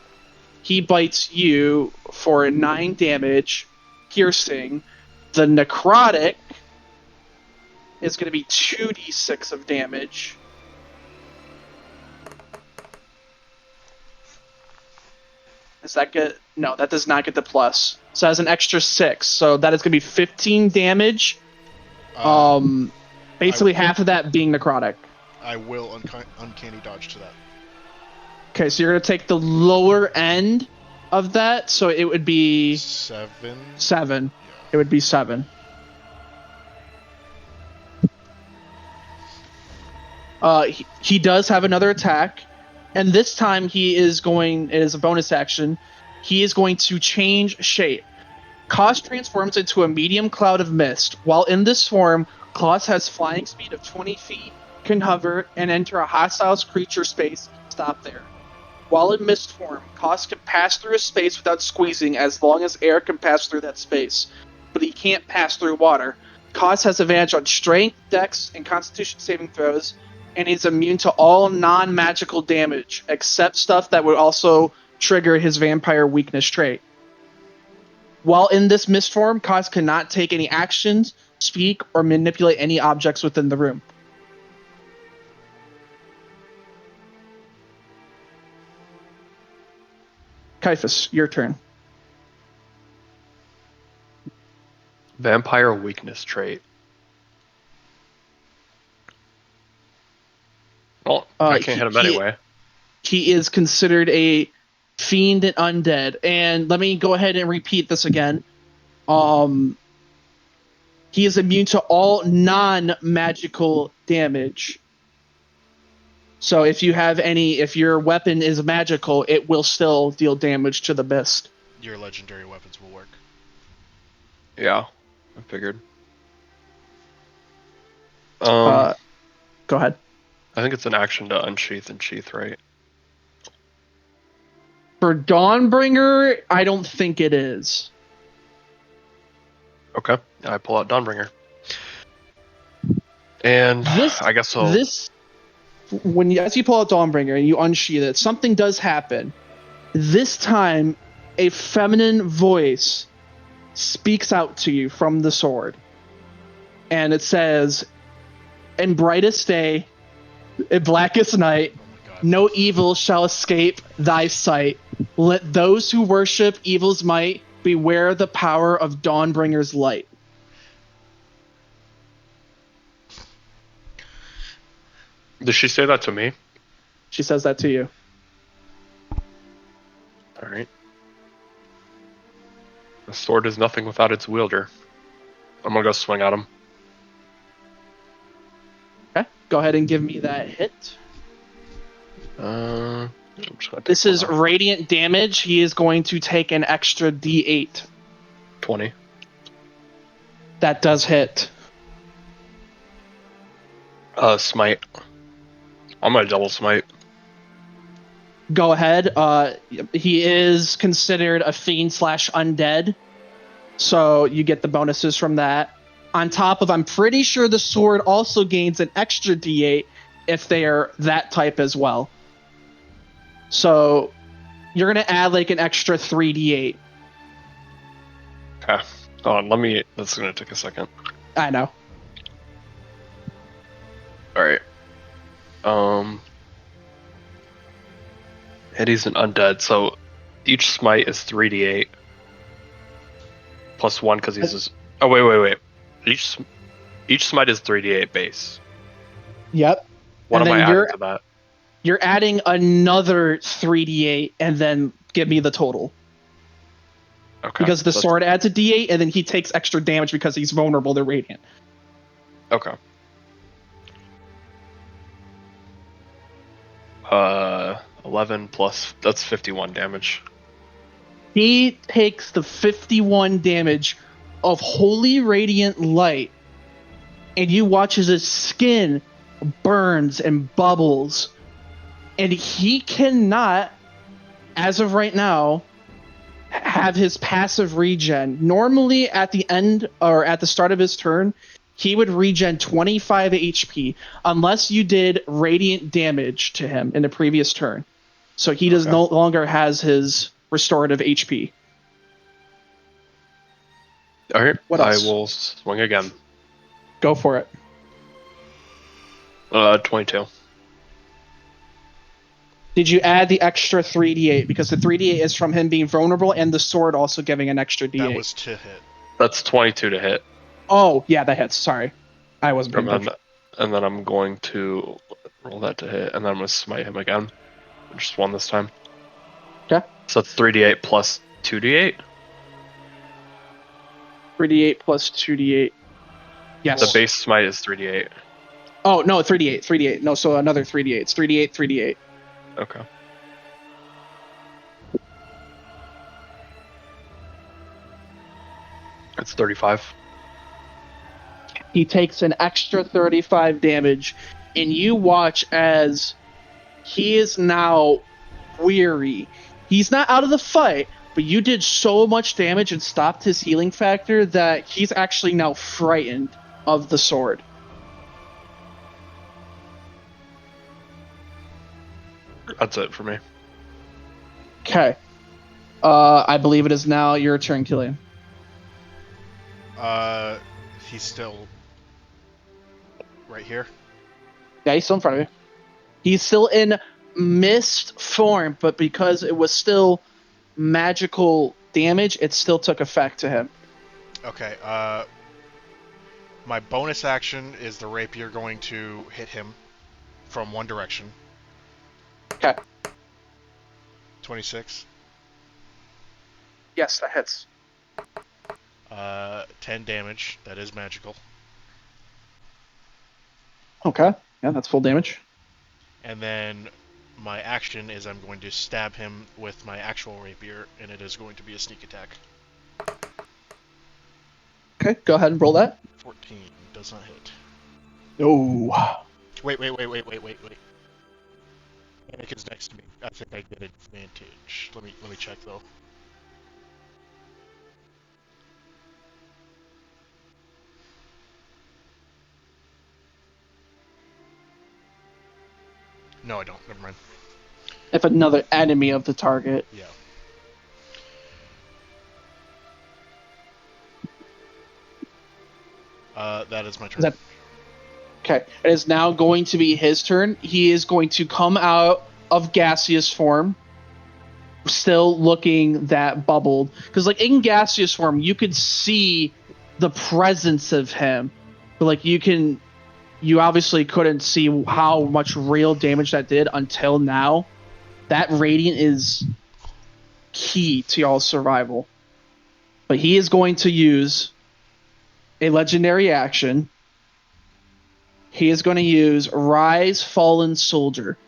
he bites you for 9 damage, piercing. The necrotic is going to be 2d6 of damage. Does that get? No, that does not get the plus. So that's an extra 6. So that is going to be 15 damage. Basically half of that being necrotic. I will uncanny dodge to that. Okay, so you're going to take the lower end of that. So it would be 7. 7. Yeah. It would be 7. He does have another attack, and this time he is going. It is a bonus action. He is going to change shape. Koss transforms into a medium cloud of mist. While in this form, Koss has flying speed of 20 feet, can hover, and enter a hostile creature space. Stop there. While in mist form, Koss can pass through a space without squeezing as long as air can pass through that space, but he can't pass through water. Koss has advantage on strength, dex, and constitution saving throws, and he's immune to all non-magical damage, except stuff that would also trigger his vampire weakness trait. While in this mist form, Koss cannot take any actions, speak, or manipulate any objects within the room. Kaifus, your turn. Vampire weakness trait. Well, I can't hit him anyway. He is considered a fiend and undead. And let me go ahead and repeat this again. He is immune to all non-magical damage. So if your weapon is magical, it will still deal damage to the beast. Your legendary weapons will work. Yeah, I figured. Go ahead. I think it's an action to unsheath and sheath, right? For Dawnbringer, I don't think it is. Okay, I pull out Dawnbringer. And I guess so. As you pull out Dawnbringer and you unsheath it, something does happen. This time, a feminine voice speaks out to you from the sword. And it says, "In brightest day, in blackest night, Oh my god. no evil shall escape thy sight. Let those who worship evil's might beware the power of Dawnbringer's light." Did she say that to me? She says that to you. All right. The sword is nothing without its wielder. I'm gonna go swing at him. Okay, go ahead and give me that hit. I'm just gonna take This one is off. radiant damage. He is going to take an extra D8. 20. That does hit. Smite. I'm gonna double smite. Go ahead. He is considered a fiend / undead, so you get the bonuses from that. On top of, I'm pretty sure the sword also gains an extra D8 if they are that type as well. So you're gonna add like an extra 3D8. Okay. Hold on, that's gonna take a second. I know. Alright. Eddie's an undead, so each smite is 3d8. Plus 1 because he's oh wait. Each smite is 3d8 base. Yep. What And am I then adding to that? You're adding another 3d8 and then give me the total. Okay. Because the sword adds a d8 and then he takes extra damage because he's vulnerable to radiant. Okay. 11 plus, that's 51 damage. He takes the 51 damage of holy radiant light, and you watch as his skin burns and bubbles, and he cannot, as of right now, have his passive regen. Normally at the end or at the start of his turn, he would regen 25 HP unless you did radiant damage to him in the previous turn. So he does no longer has his restorative HP. All right. What else? I will swing again. Go for it. 22. Did you add the extra 3d8? Because the 3d8 is from him being vulnerable and the sword also giving an extra d8. That was to hit. That's 22 to hit. Oh, yeah, that hits. Sorry. I wasn't paying attention. And then I'm going to roll that to hit, and then I'm going to smite him again. Just one this time. Okay. So it's 3d8 plus 2d8? 3d8 plus 2d8. Yes. The base smite is 3d8. Oh, no, 3d8. 3d8. No, so another 3d8. It's 3d8, 3d8. Okay. It's 35. He takes an extra 35 damage, and you watch as he is now weary. He's not out of the fight, but you did so much damage and stopped his healing factor that he's actually now frightened of the sword. That's it for me. Okay. I believe it is now your turn, Killian. He's still right here. Yeah, he's still in front of you. He's still in mist form, but because it was still magical damage, it still took effect to him. Okay, my bonus action is the rapier going to hit him from one direction. Okay. 26. Yes, that hits. 10 damage. That is magical. Okay. Yeah, that's full damage. And then my action is I'm going to stab him with my actual rapier, and it is going to be a sneak attack. Okay, go ahead and roll that. 14 does not hit. Oh. Wait. Panic is next to me. I think I get advantage. Let me check though. No, I don't. Never mind. If another enemy of the target. Yeah. That is my turn. Okay. It is now going to be his turn. He is going to come out of gaseous form, still looking that bubbled. Because, like, in gaseous form, you could see the presence of him. But, like, you obviously couldn't see how much real damage that did until now. That radiant is key to y'all's survival. But he is going to use a legendary action. He is going to use Rise Fallen Soldier.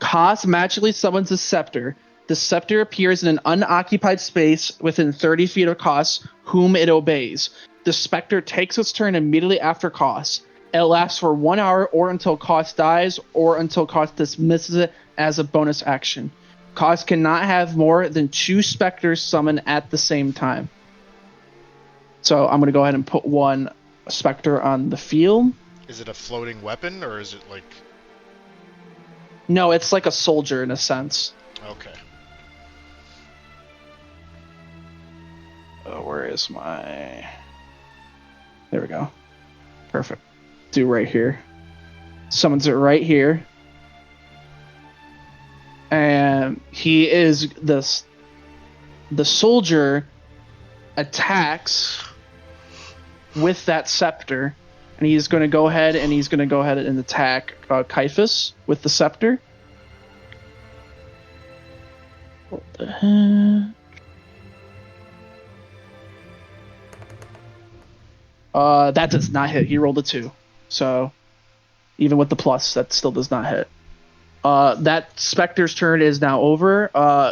Koss magically summons a scepter. The scepter appears in an unoccupied space within 30 feet of Koss, whom it obeys. The specter takes its turn immediately after Koss. It lasts for 1 hour or until Koss dies or until Koss dismisses it as a bonus action. Koss cannot have more than 2 specters summoned at the same time. So I'm going to go ahead and put 1 specter on the field. Is it a floating weapon, or is it like... No, it's like a soldier in a sense. Okay. Where is my... There we go. Perfect. Do right here. Summons it right here. And he is this... The soldier attacks with that scepter, and he's going to go ahead and attack Caiaphas with the scepter. What the heck? That does not hit. He rolled a 2. So even with the plus, that still does not hit. That Spectre's turn is now over.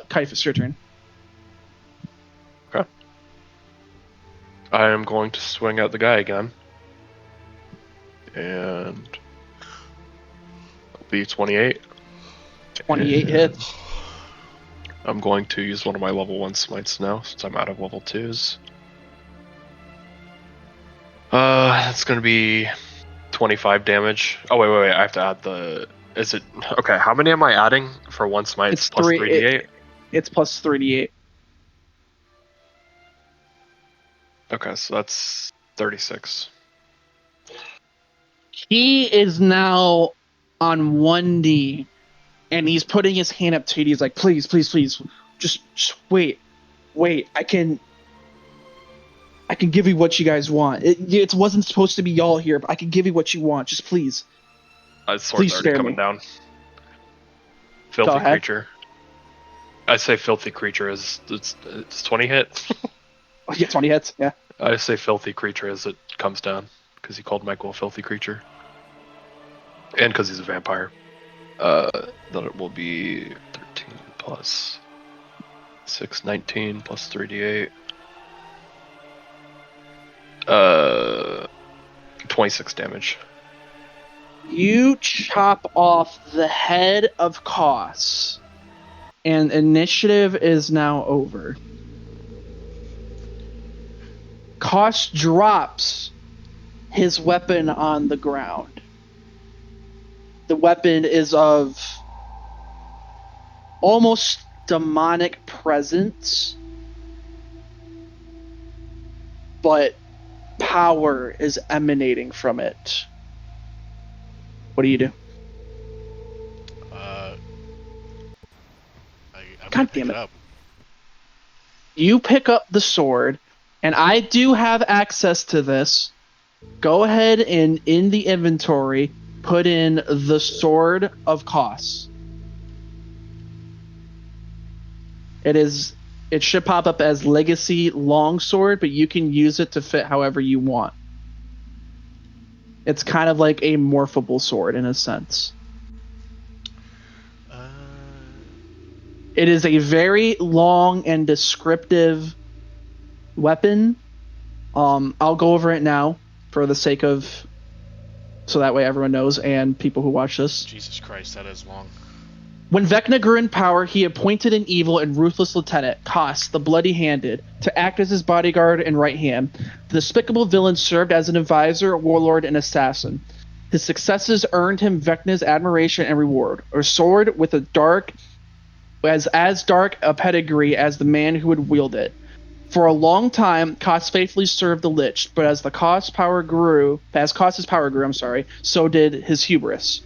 Caiaphas, your turn. Okay. I am going to swing at the guy again. And it'll be 28. 28 hits. I'm going to use one of my level 1 smites now, since I'm out of level 2s. That's going to be 25 damage. Oh, wait. I have to add the... Is it... Okay, how many am I adding for 1 smite? It's plus 3, 3d8? It's plus 3d8. Okay, so that's 36. He is now on 1 knee, and he's putting his hand up to you. He's like, please, just wait. I can give you what you guys want. It wasn't supposed to be y'all here, but I can give you what you want. Just please. Sword's Please already spare coming me. down. Go Filthy ahead. creature. I say filthy creature is it's 20 hit. Oh, yeah, 20 hits. Yeah. I say filthy creature as it comes down because he called Michael a filthy creature, and because he's a vampire. Then it will be 13 plus 6, 19 plus 3d8. 26 damage. You chop off the head of Koss, and initiative is now over. Koss drops his weapon on the ground. The weapon is of almost demonic presence, but power is emanating from it. What do you do? I'm God gonna pick damn it it. up. You pick up the sword, and I do have access to this. Go ahead and in the inventory, put in the Sword of Koss. It should pop up as Legacy Longsword, but you can use it to fit however you want. It's kind of like a morphable sword in a sense. It is a very long and descriptive weapon. I'll go over it now for the sake of, so that way everyone knows and people who watch this. Jesus Christ, that is long. When Vecna grew in power, he appointed an evil and ruthless lieutenant, Kos, the Bloody-Handed, to act as his bodyguard and right hand. The despicable villain served as an advisor, warlord, and assassin. His successes earned him Vecna's admiration and reward, a sword with a dark, as dark a pedigree as the man who would wield it. For a long time, Kos faithfully served the Lich, but as Kos's power grew, so did his hubris.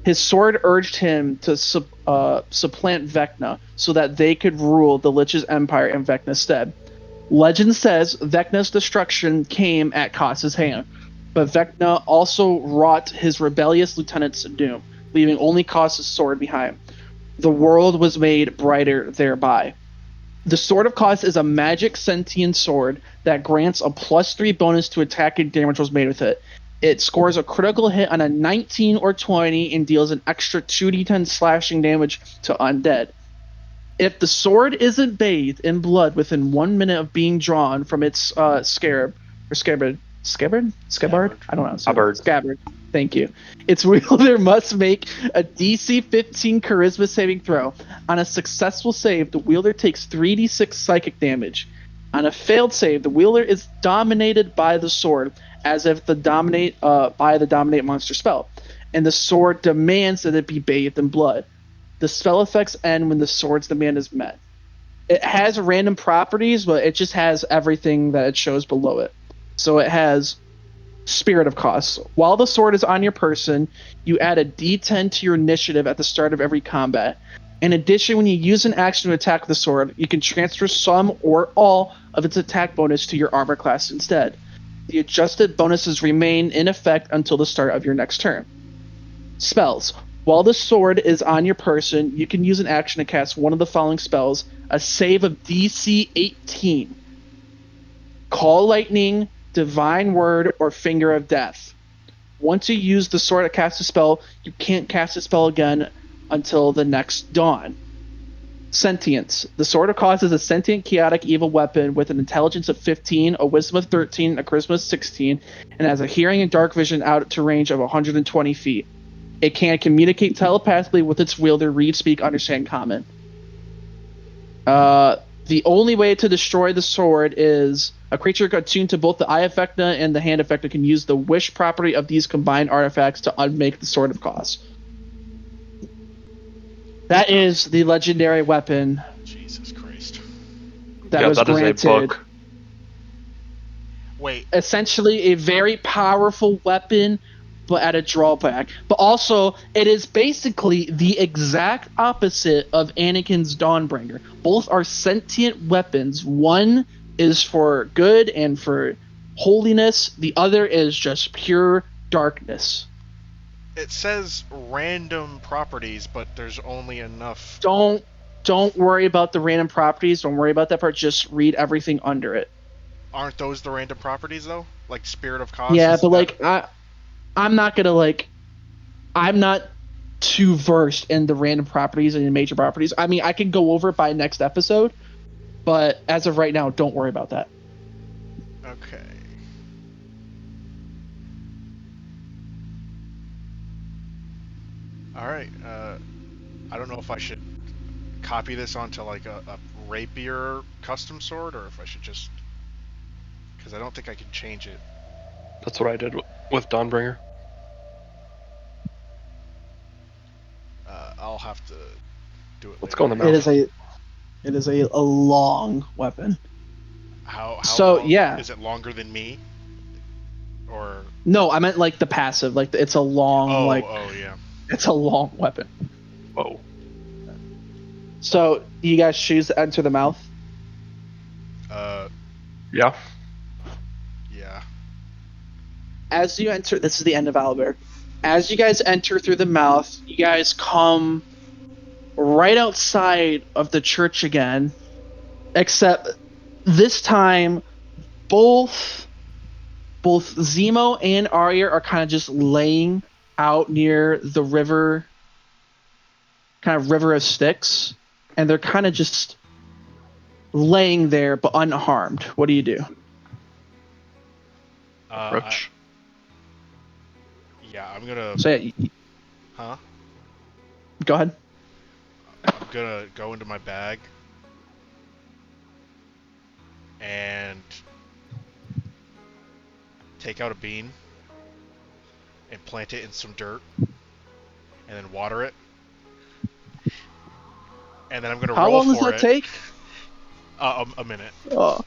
His sword urged him to supplant Vecna so that they could rule the Lich's empire in Vecna's stead. Legend says Vecna's destruction came at Kos's hand, but Vecna also wrought his rebellious lieutenant's doom, leaving only Kos's sword behind. The world was made brighter thereby. The Sword of Kos is a magic sentient sword that grants a +3 bonus to attack and damage rolls made with it. It scores a critical hit on a 19 or 20 and deals an extra 2d10 slashing damage to undead. If the sword isn't bathed in blood within 1 minute of being drawn from its scabbard? I don't know. Scabbard. Thank you. Its wielder must make a DC 15 Charisma saving throw. On a successful save, the wielder takes 3d6 psychic damage. On a failed save, the wielder is dominated by the sword, as if by the dominate monster spell, and the sword demands that it be bathed in blood. The spell effects end when the sword's demand is met. It has random properties, but it just has everything that it shows below it. So it has Spirit of Kos. While the sword is on your person, you add a d10 to your initiative at the start of every combat. In addition, when you use an action to attack with the sword, you can transfer some or all of its attack bonus to your armor class instead. The adjusted bonuses remain in effect until the start of your next turn. Spells. While the sword is on your person, you can use an action to cast one of the following spells, a save of DC 18. Call Lightning, Divine Word, or Finger of Death. Once you use the sword to cast a spell, you can't cast a spell again until the next dawn. Sentience. The Sword of Kos is a sentient, chaotic, evil weapon with an intelligence of 15, a wisdom of 13, a charisma of 16, and has a hearing and dark vision out to range of 120 feet. It can communicate telepathically with its wielder, read, speak, understand common. The only way to destroy the sword is a creature attuned to both the Eye of Vecna and the Hand of Vecna can use the wish property of these combined artifacts to unmake the Sword of Kos. That is the legendary weapon. Jesus Christ. That was granted. Is a book. Wait. Essentially a very powerful weapon, but at a drawback. But also, it is basically the exact opposite of Anakin's Dawnbringer. Both are sentient weapons. One is for good and for holiness. The other is just pure darkness. It says random properties, but there's only enough. Don't worry about the random properties. Don't worry about that part. Just read everything under it. Aren't those the random properties though? Like Spirit of Kos? Yeah, but I'm not gonna I'm not too versed in the random properties and the major properties. I mean, I can go over it by next episode, but as of right now, don't worry about that. Okay. Alright, I don't know if I should copy this onto like a rapier custom sword, or if I should just... Because I don't think I can change it. That's what I did with Dawnbringer. I'll have to do it Let's later. go in the mouth. It is a long weapon. How so long? Yeah, is it longer than me? Or no, I meant like the passive. Like it's a long yeah. It's a long weapon. Whoa. So you guys choose to enter the mouth? Yeah. Yeah. As you enter, this is the end of Albert. As you guys enter through the mouth, you guys come right outside of the church again, except this time both Zemo and Arya are kind of just laying out near the river, kind of river of Styx. and they're kind of just laying there but unharmed. What do you do? Approach. Yeah, I'm gonna. So yeah, Huh? go ahead. I'm gonna go into my bag and take out a bean and plant it in some dirt and then water it. And then I'm gonna How roll long does for that it. take? A minute. Oh,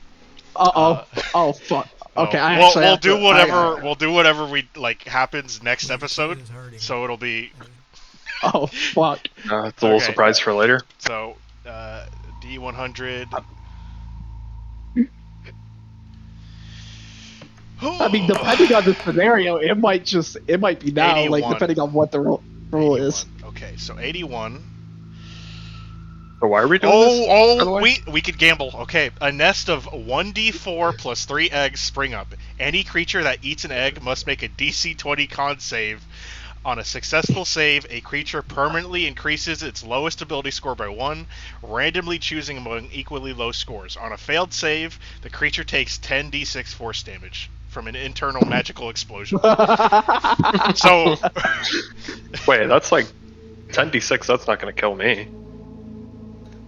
fuck. Okay, No, I actually we'll have do to, whatever we'll do whatever we like happens next episode. So it'll be Oh, fuck. It's a little surprise for later. So D100. I mean, depending on the scenario, it might be now, 81. like, depending on what the rule 81. is. Okay, so 81. So why are we doing this? By the way? we could gamble. Okay, a nest of 1d4 plus 3 eggs spring up. Any creature that eats an egg must make a DC 20 con save. On a successful save, a creature permanently increases its lowest ability score by 1, randomly choosing among equally low scores. On a failed save, the creature takes 10d6 force damage from an internal magical explosion. So, Wait, that's like 10d6. That's not going to kill me.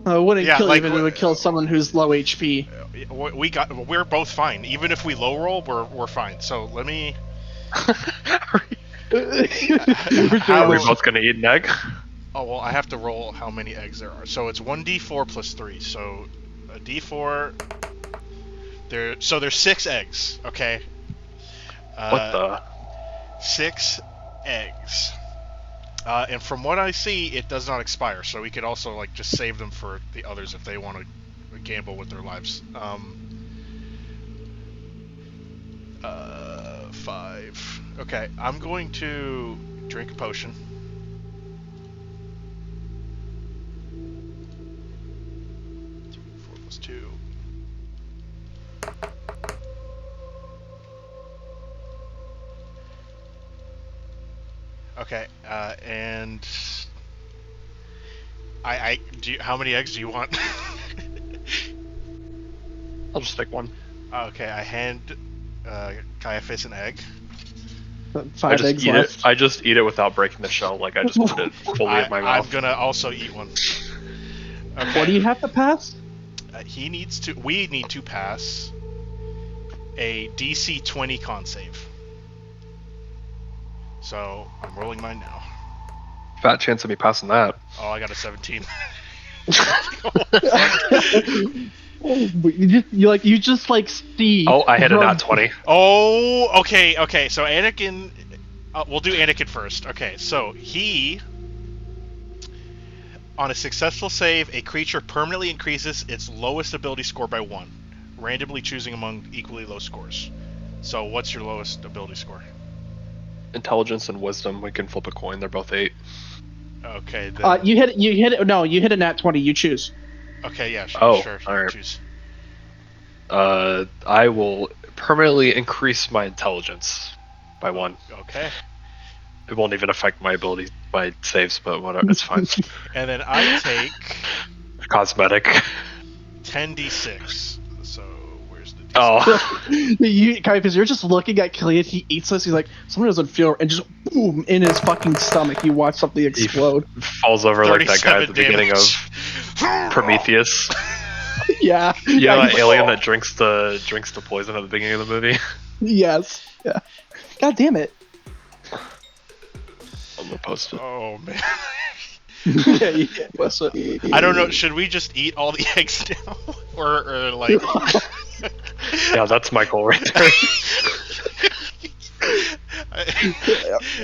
It wouldn't Yeah, kill like, you, but it would kill someone who's low HP. we're both fine. Even if we low roll, we're fine. So let me. Are we both going to eat an egg? Oh well, I have to roll how many eggs there are. So it's 1d4 plus 3. So a d4. There's 6 eggs. Okay. What the? 6 eggs. And from what I see, it does not expire. So we could also like just save them for the others if they want to gamble with their lives. 5. Okay, I'm going to drink a potion. Four plus 2. Okay, and I do. How many eggs do you want? I'll just take one. Okay, I hand Caiaphas an egg. 5 eggs left. I just eat it without breaking the shell. Like I just put it fully in my mouth. I'm gonna also eat one. Okay. What do you have to pass? We need to pass a DC 20 con save. So I'm rolling mine now. Fat chance of me passing that. Oh, I got a 17. You just see. Oh, I hit a nat 20. Oh, okay. So Anakin, we'll do Anakin first. Okay, so he, on a successful save, a creature permanently increases its lowest ability score by 1, randomly choosing among equally low scores. So what's your lowest ability score? Intelligence and wisdom. We can flip a coin. They're both 8. Okay. Then... You hit it. No, you hit a nat 20. You choose. Okay. Yeah. Sure. All right. Choose. I will permanently increase my intelligence by 1. Okay. It won't even affect my ability, my saves, but whatever. It's fine. And then I take Cosmetic. 10d6. So where's the d6? Oh. Caiaphas, you're just looking at Killian. He eats this. He's like, someone doesn't feel, and just boom in his fucking stomach. You watch something explode. He falls over like that guy at the beginning of Prometheus. Yeah. You know that alien that drinks the poison at the beginning of the movie? Yes. Yeah. God damn it. I'm gonna post it. Oh man. Yeah. I don't know. Should we just eat all the eggs now, or like? Yeah, that's my goal right there.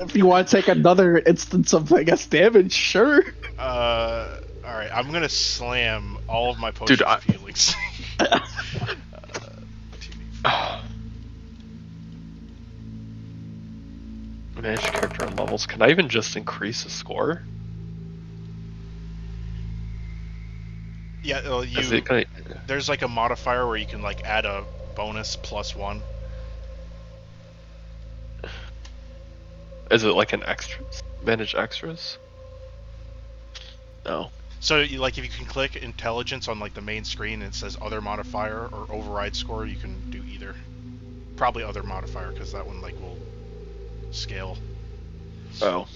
If you want to take another instance of, I guess, damage, sure. All right. I'm gonna slam all of my potions of healings. Manage character and levels. Can I even just increase the score? Yeah, there's like a modifier where you can like add a bonus +1. Is it like an extras? Manage extras? No. So, if you can click intelligence on like the main screen and it says other modifier or override score, you can do either. Probably other modifier because that one will scale. Oh,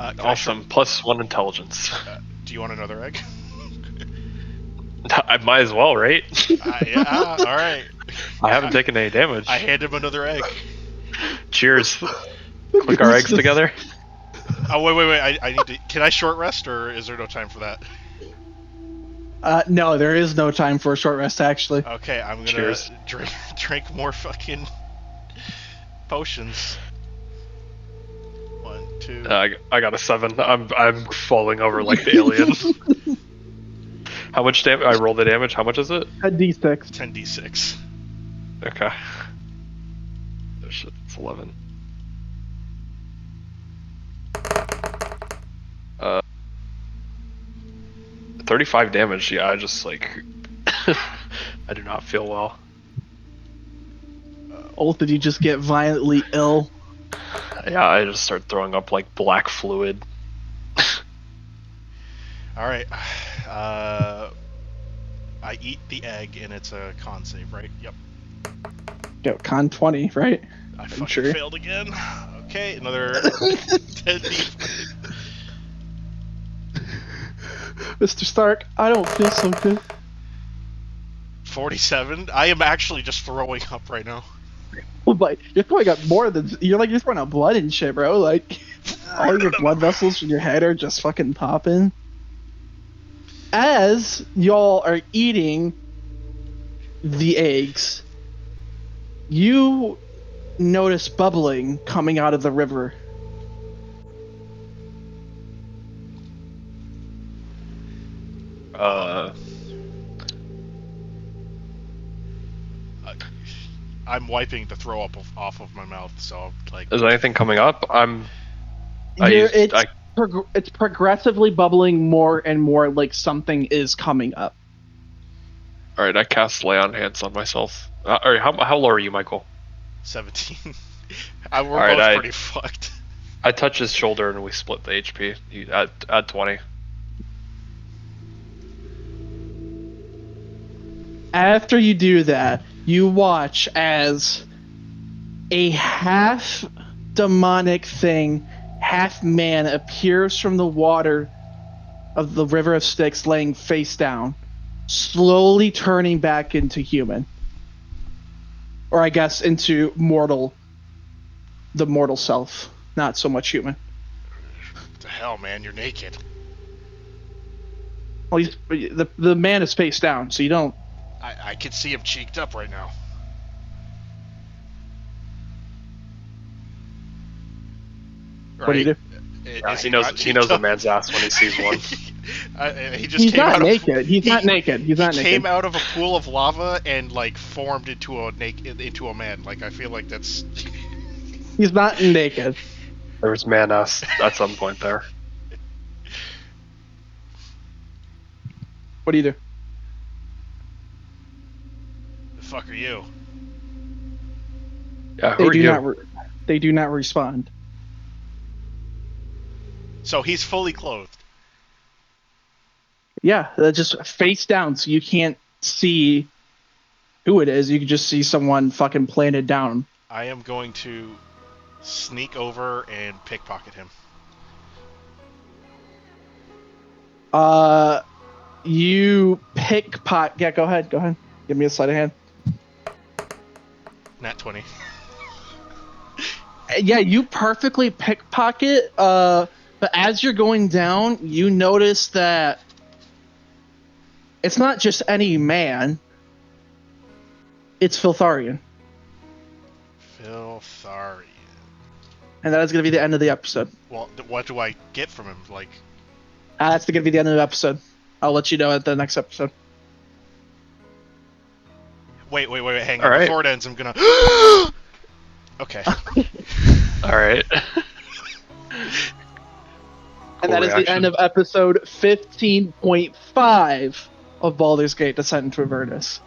okay. Awesome. +1 intelligence. Do you want another egg? I might as well, right? Yeah. All right. I haven't taken any damage. I hand him another egg. Cheers. Click our eggs together. Oh wait! I need to. Can I short rest, or is there no time for that? No, there is no time for a short rest, actually. Okay, I'm gonna Cheers. drink more fucking potions. 1, 2. I got a 7. I'm falling over like the alien. How much damage? I rolled the damage. How much is it? A D6. 10d6. Okay. Oh shit, it's 11. 35 damage. Yeah, I just I do not feel well. Ulth, did you just get violently ill? Yeah, I just start throwing up like black fluid. All right. I eat the egg and it's a con save, right? Yep. Go con 20, right? I fucking sure. failed again. Okay, another 10d. Mr. Stark, I don't feel so good. 47. I am actually just throwing up right now. But you're throwing up more than you're throwing out blood and shit, bro. Like all your blood vessels from your head are just fucking popping. As y'all are eating the eggs, you notice bubbling coming out of the river. I'm wiping the throw up off of my mouth, so Is anything coming up? It's progressively bubbling more and more, like something is coming up. All right, I cast Lay on Hands on myself. All right, how low are you, Michael? 17. We're both pretty fucked. I touch his shoulder and we split the HP. You add 20. After you do that, you watch as a half demonic thing, half man appears from the water of the River of Styx, laying face down, slowly turning back into human. Or I guess into mortal. The mortal self, not so much human. What the hell, man? You're naked. Well, the man is face down, so you don't. I can see him cheeked up right now. Right? What do you do? Yeah, he knows a man's ass when he sees one. He's not naked. He's not naked. He came out of a pool of lava and formed into a man. I feel like that's. He's not naked. There was man ass at some point there. What do you do? The fuck are you? Yeah, who are you? They do not respond. So he's fully clothed. Yeah, just face down, so you can't see who it is. You can just see someone fucking planted down. I am going to sneak over and pickpocket him. You pickpocket. Yeah, go ahead. Give me a sleight of hand. Nat 20. Yeah, you perfectly pickpocket. But as you're going down, you notice that it's not just any man. It's Filtharian. Filtharian. And that is going to be the end of the episode. Well, what do I get from him? That's going to be the end of the episode. I'll let you know at the next episode. Wait, hang All on. right. Before it ends, I'm gonna... Okay. Alright. And that is the end of episode 15.5 of Baldur's Gate Descent into Avernus.